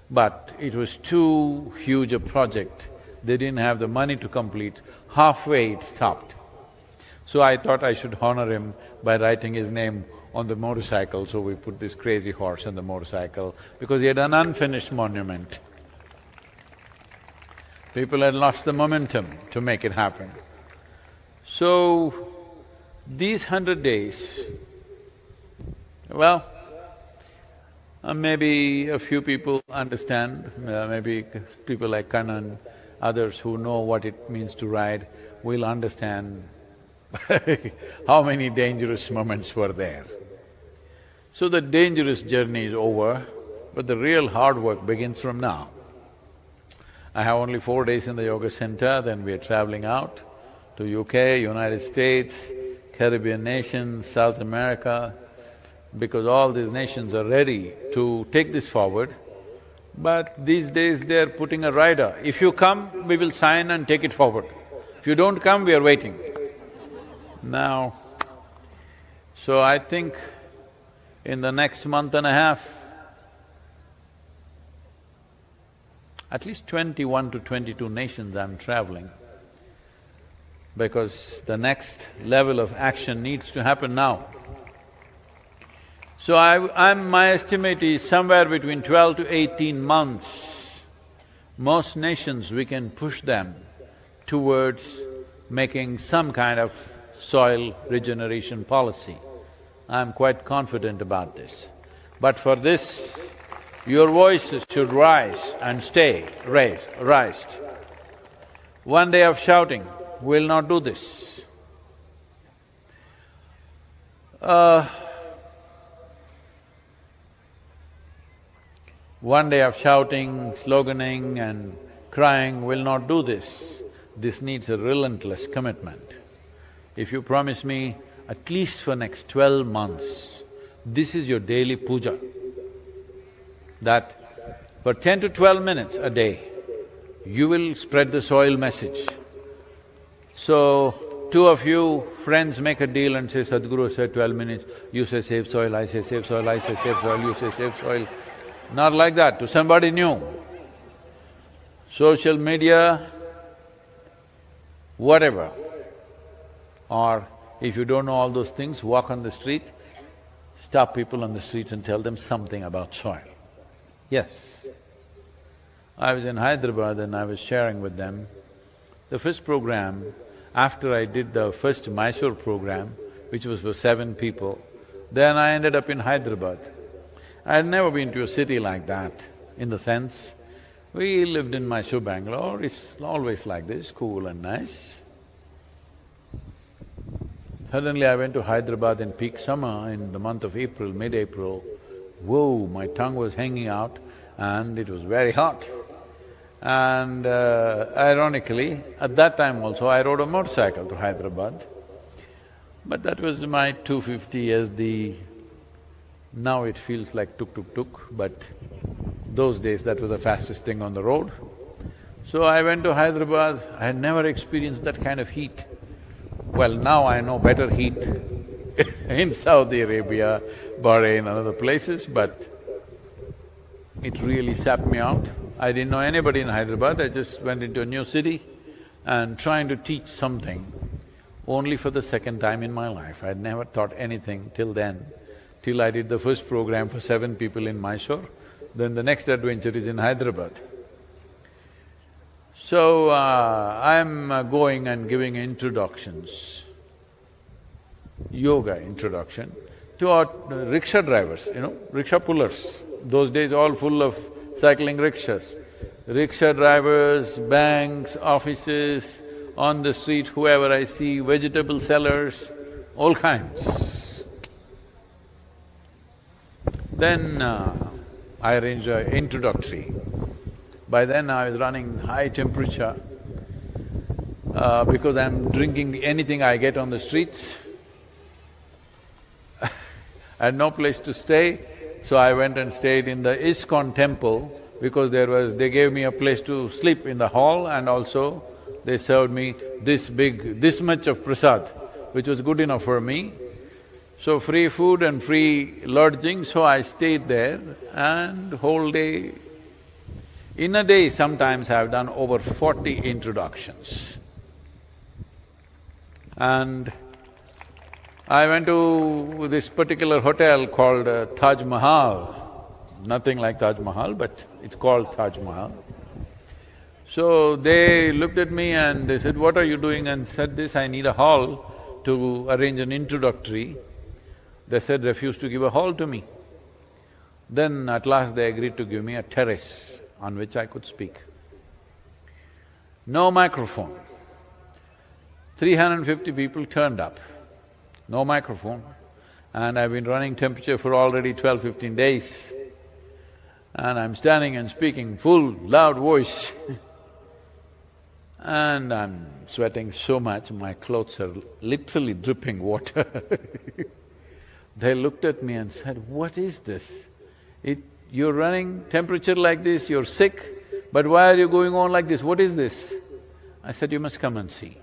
But it was too huge a project, they didn't have the money to complete, halfway it stopped. So I thought I should honor him by writing his name on the motorcycle, so we put this Crazy Horse on the motorcycle, because he had an unfinished monument. People had lost the momentum to make it happen. So, these 100 days, well, maybe a few people understand, maybe people like Kannan, others who know what it means to ride will understand how many dangerous moments were there. So the dangerous journey is over, but the real hard work begins from now. I have only 4 days in the yoga center, then we are traveling out to UK, United States, Caribbean nations, South America, because all these nations are ready to take this forward. But these days they're putting a rider. If you come, we will sign and take it forward. If you don't come, we are waiting. Now, so I think in the next month and a half, at least 21 to 22 nations I'm traveling, because the next level of action needs to happen now. So my estimate is somewhere between 12 to 18 months, most nations we can push them towards making some kind of soil regeneration policy. I'm quite confident about this. But for this, your voices should rise and stay raised. One day of shouting will not do this. One day of shouting, sloganing and crying will not do this. This needs a relentless commitment. If you promise me at least for next 12 months, this is your daily puja, that for 10 to 12 minutes a day, you will spread the soil message. So, two of you friends make a deal and say, Sadhguru said 12 minutes, you say save soil, I say save soil, I say save soil, you say save soil. Not like that, to somebody new. Social media, whatever. Or if you don't know all those things, walk on the street, stop people on the street and tell them something about soil. Yes. I was in Hyderabad and I was sharing with them the first program, after I did the first Mysore program, which was for 7 people, then I ended up in Hyderabad. I had never been to a city like that, in the sense, we lived in Mysore, Bangalore, it's always like this, cool and nice. Suddenly I went to Hyderabad in peak summer, in the month of April, mid-April. Whoa, my tongue was hanging out and it was very hot. And ironically, at that time also I rode a motorcycle to Hyderabad. But that was my 250 as the… Now it feels like tuk-tuk-tuk, but those days that was the fastest thing on the road. So I went to Hyderabad, I had never experienced that kind of heat. Well, now I know better heat in Saudi Arabia, Bahrain and other places, but it really sapped me out. I didn't know anybody in Hyderabad, I just went into a new city and trying to teach something only for the second time in my life. I'd never taught anything till then, till I did the first program for 7 people in Mysore, then the next adventure is in Hyderabad. So, I'm going and giving introductions, yoga introduction, to our rickshaw drivers, rickshaw pullers. Those days all full of cycling rickshaws. Rickshaw drivers, banks, offices, on the street, whoever I see, vegetable sellers, all kinds. Then I arranged an introductory. By then I was running high temperature because I'm drinking anything I get on the streets. I had no place to stay, so I went and stayed in the ISKCON temple because they gave me a place to sleep in the hall and also they served me this much of prasad, which was good enough for me. So free food and free lodging, so I stayed there and whole day. In a day, sometimes I've done over 40 introductions. And I went to this particular hotel called Taj Mahal. Nothing like Taj Mahal, but it's called Taj Mahal. So they looked at me and they said, what are you doing? And said this, I need a hall to arrange an introductory. They said, refuse to give a hall to me. Then at last they agreed to give me a terrace on which I could speak. No microphone. 350 people turned up, no microphone. And I've been running temperature for already 12-15 days. And I'm standing and speaking full, loud voice and I'm sweating so much, my clothes are literally dripping water. They looked at me and said, what is this? You're running, temperature like this, you're sick, but why are you going on like this? What is this? I said, you must come and see.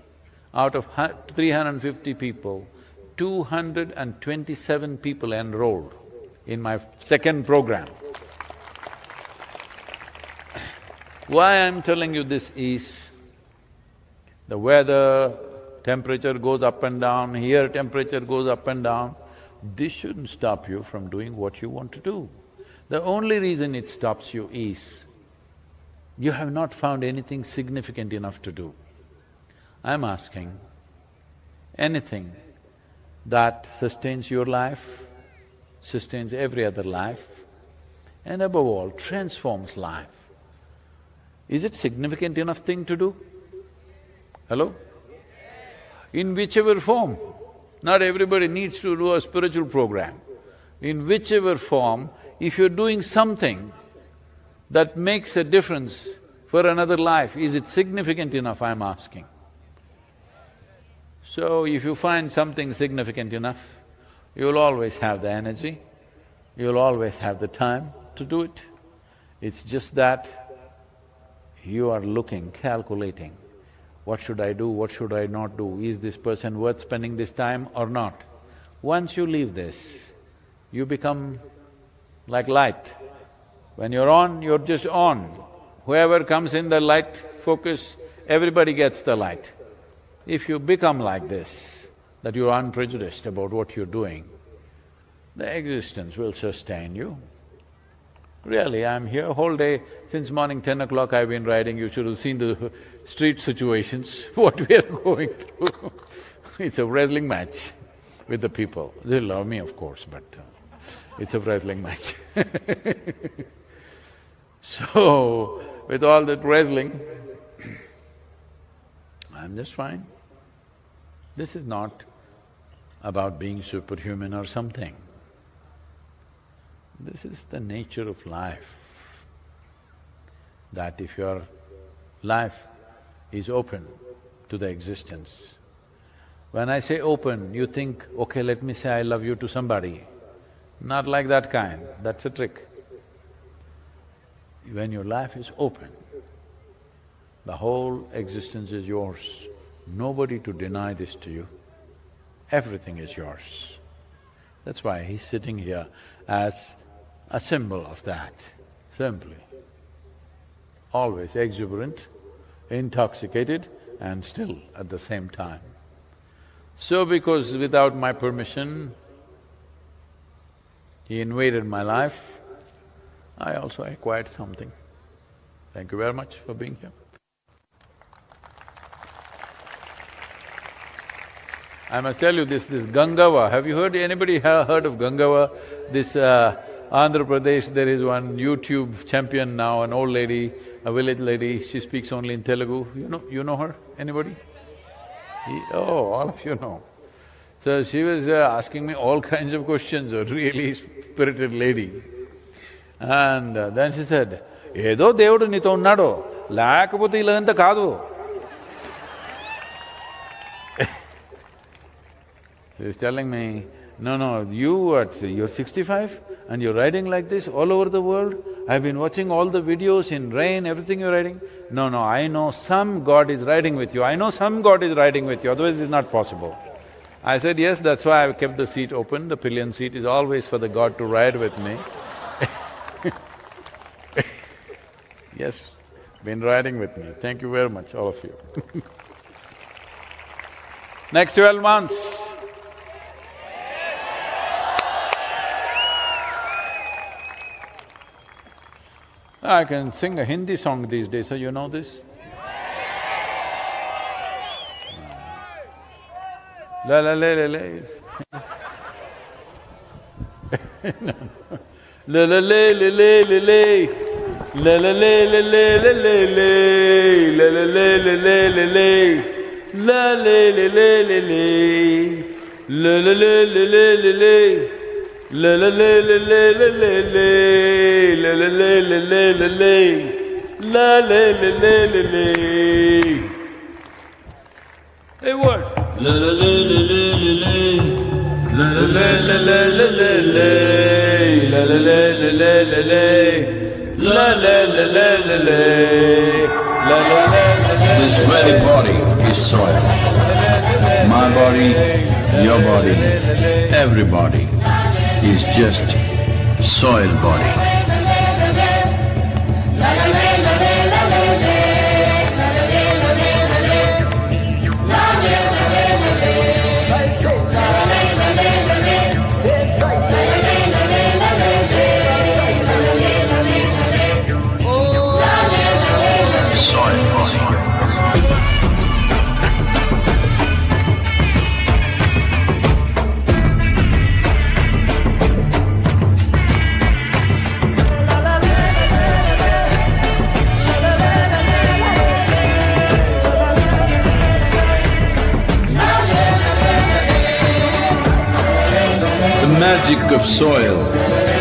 Out of 350 people, 227 people enrolled in my second program. Why I'm telling you this is, the weather, temperature goes up and down, here temperature goes up and down. This shouldn't stop you from doing what you want to do. The only reason it stops you is, you have not found anything significant enough to do. I'm asking, anything that sustains your life, sustains every other life, and above all, transforms life. Is it significant enough thing to do? Hello? In whichever form, not everybody needs to do a spiritual program. In whichever form, if you're doing something that makes a difference for another life, is it significant enough, I'm asking? So, if you find something significant enough, you'll always have the energy, you'll always have the time to do it. It's just that you are looking, calculating, what should I do, what should I not do, is this person worth spending this time or not? Once you leave this, you become like light. When you're on, you're just on. Whoever comes in the light focus, everybody gets the light. If you become like this, that you're unprejudiced about what you're doing, the existence will sustain you. Really, I'm here whole day, since morning 10 o'clock I've been riding, you should have seen the street situations, what we are going through. It's a wrestling match with the people. They love me, of course, but it's a wrestling match. So, with all that wrestling, I'm just fine. This is not about being superhuman or something. This is the nature of life, that if your life is open to the existence. When I say open, you think, okay, let me say I love you to somebody. Not like that kind, that's a trick. When your life is open, the whole existence is yours. Nobody to deny this to you. Everything is yours. That's why he's sitting here as a symbol of that, simply. Always exuberant, intoxicated and still at the same time. So because without my permission, he invaded my life, I also acquired something. Thank you very much for being here. I must tell you this Gangava, have you anybody heard of Gangava? This Andhra Pradesh, there is one YouTube champion now, an old lady, a village lady, she speaks only in Telugu. You know her? Anybody? Oh, all of you know. So she was asking me all kinds of questions, a really spirited lady. And then she said, Edo Devudu nito unnado, lekapothe ilanta kaadu. She was telling me, no, you're 65 and you're riding like this all over the world? I've been watching all the videos in rain, everything you're riding. No, I know some God is riding with you, I know some God is riding with you, otherwise it's not possible. I said, yes, that's why I've kept the seat open, the pillion seat is always for the God to ride with me. Yes, been riding with me. Thank you very much, all of you. Next 12 months, I can sing a Hindi song these days, so you know this? La la la la la. La la la la la la la. La la la la la la la la. La la la la la la la. La la la la la la. La la la la la la la. La la la la la la la la. La la la la la la la. La la la la la la. Hey, what? La la la la la la la. La la la la la la la. La la This very body is soil. My body, your body, everybody is just soil body. The magic of soil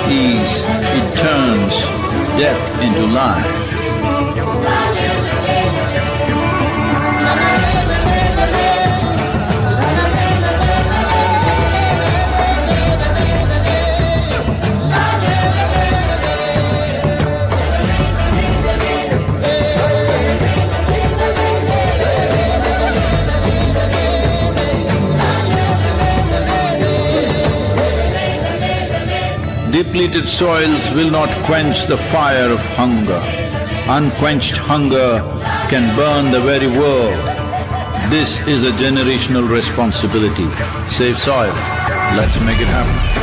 is it turns death into life. Depleted soils will not quench the fire of hunger. Unquenched hunger can burn the very world. This is a generational responsibility. Save soil. Let's make it happen.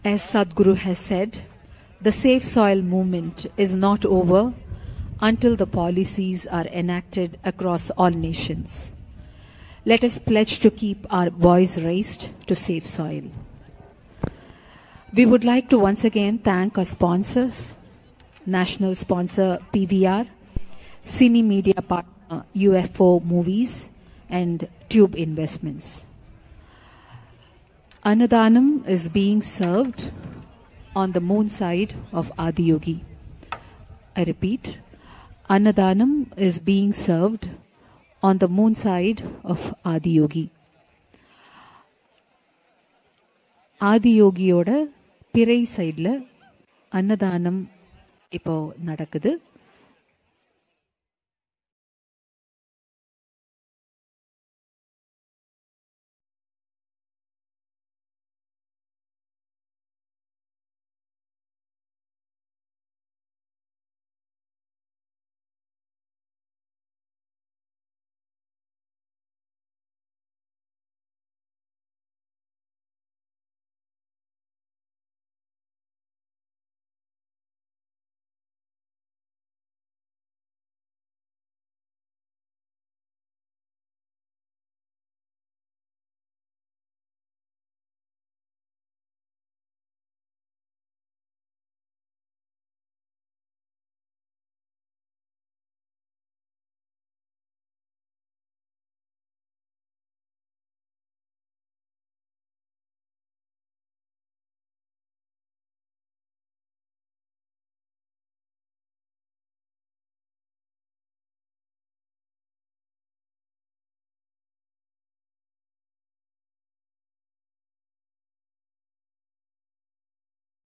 As Sadhguru has said, the Safe Soil movement is not over until the policies are enacted across all nations. Let us pledge to keep our voice raised to save soil. We would like to once again thank our sponsors, national sponsor PVR, Cine Media partner UFO Movies, and Tube Investments. Annadanam is being served on the moon side of Adiyogi. I repeat, Annadanam is being served on the moon side of Adiyogi. Adiyogiyoda Pirai side la Annadanam இப்போ நடக்குது.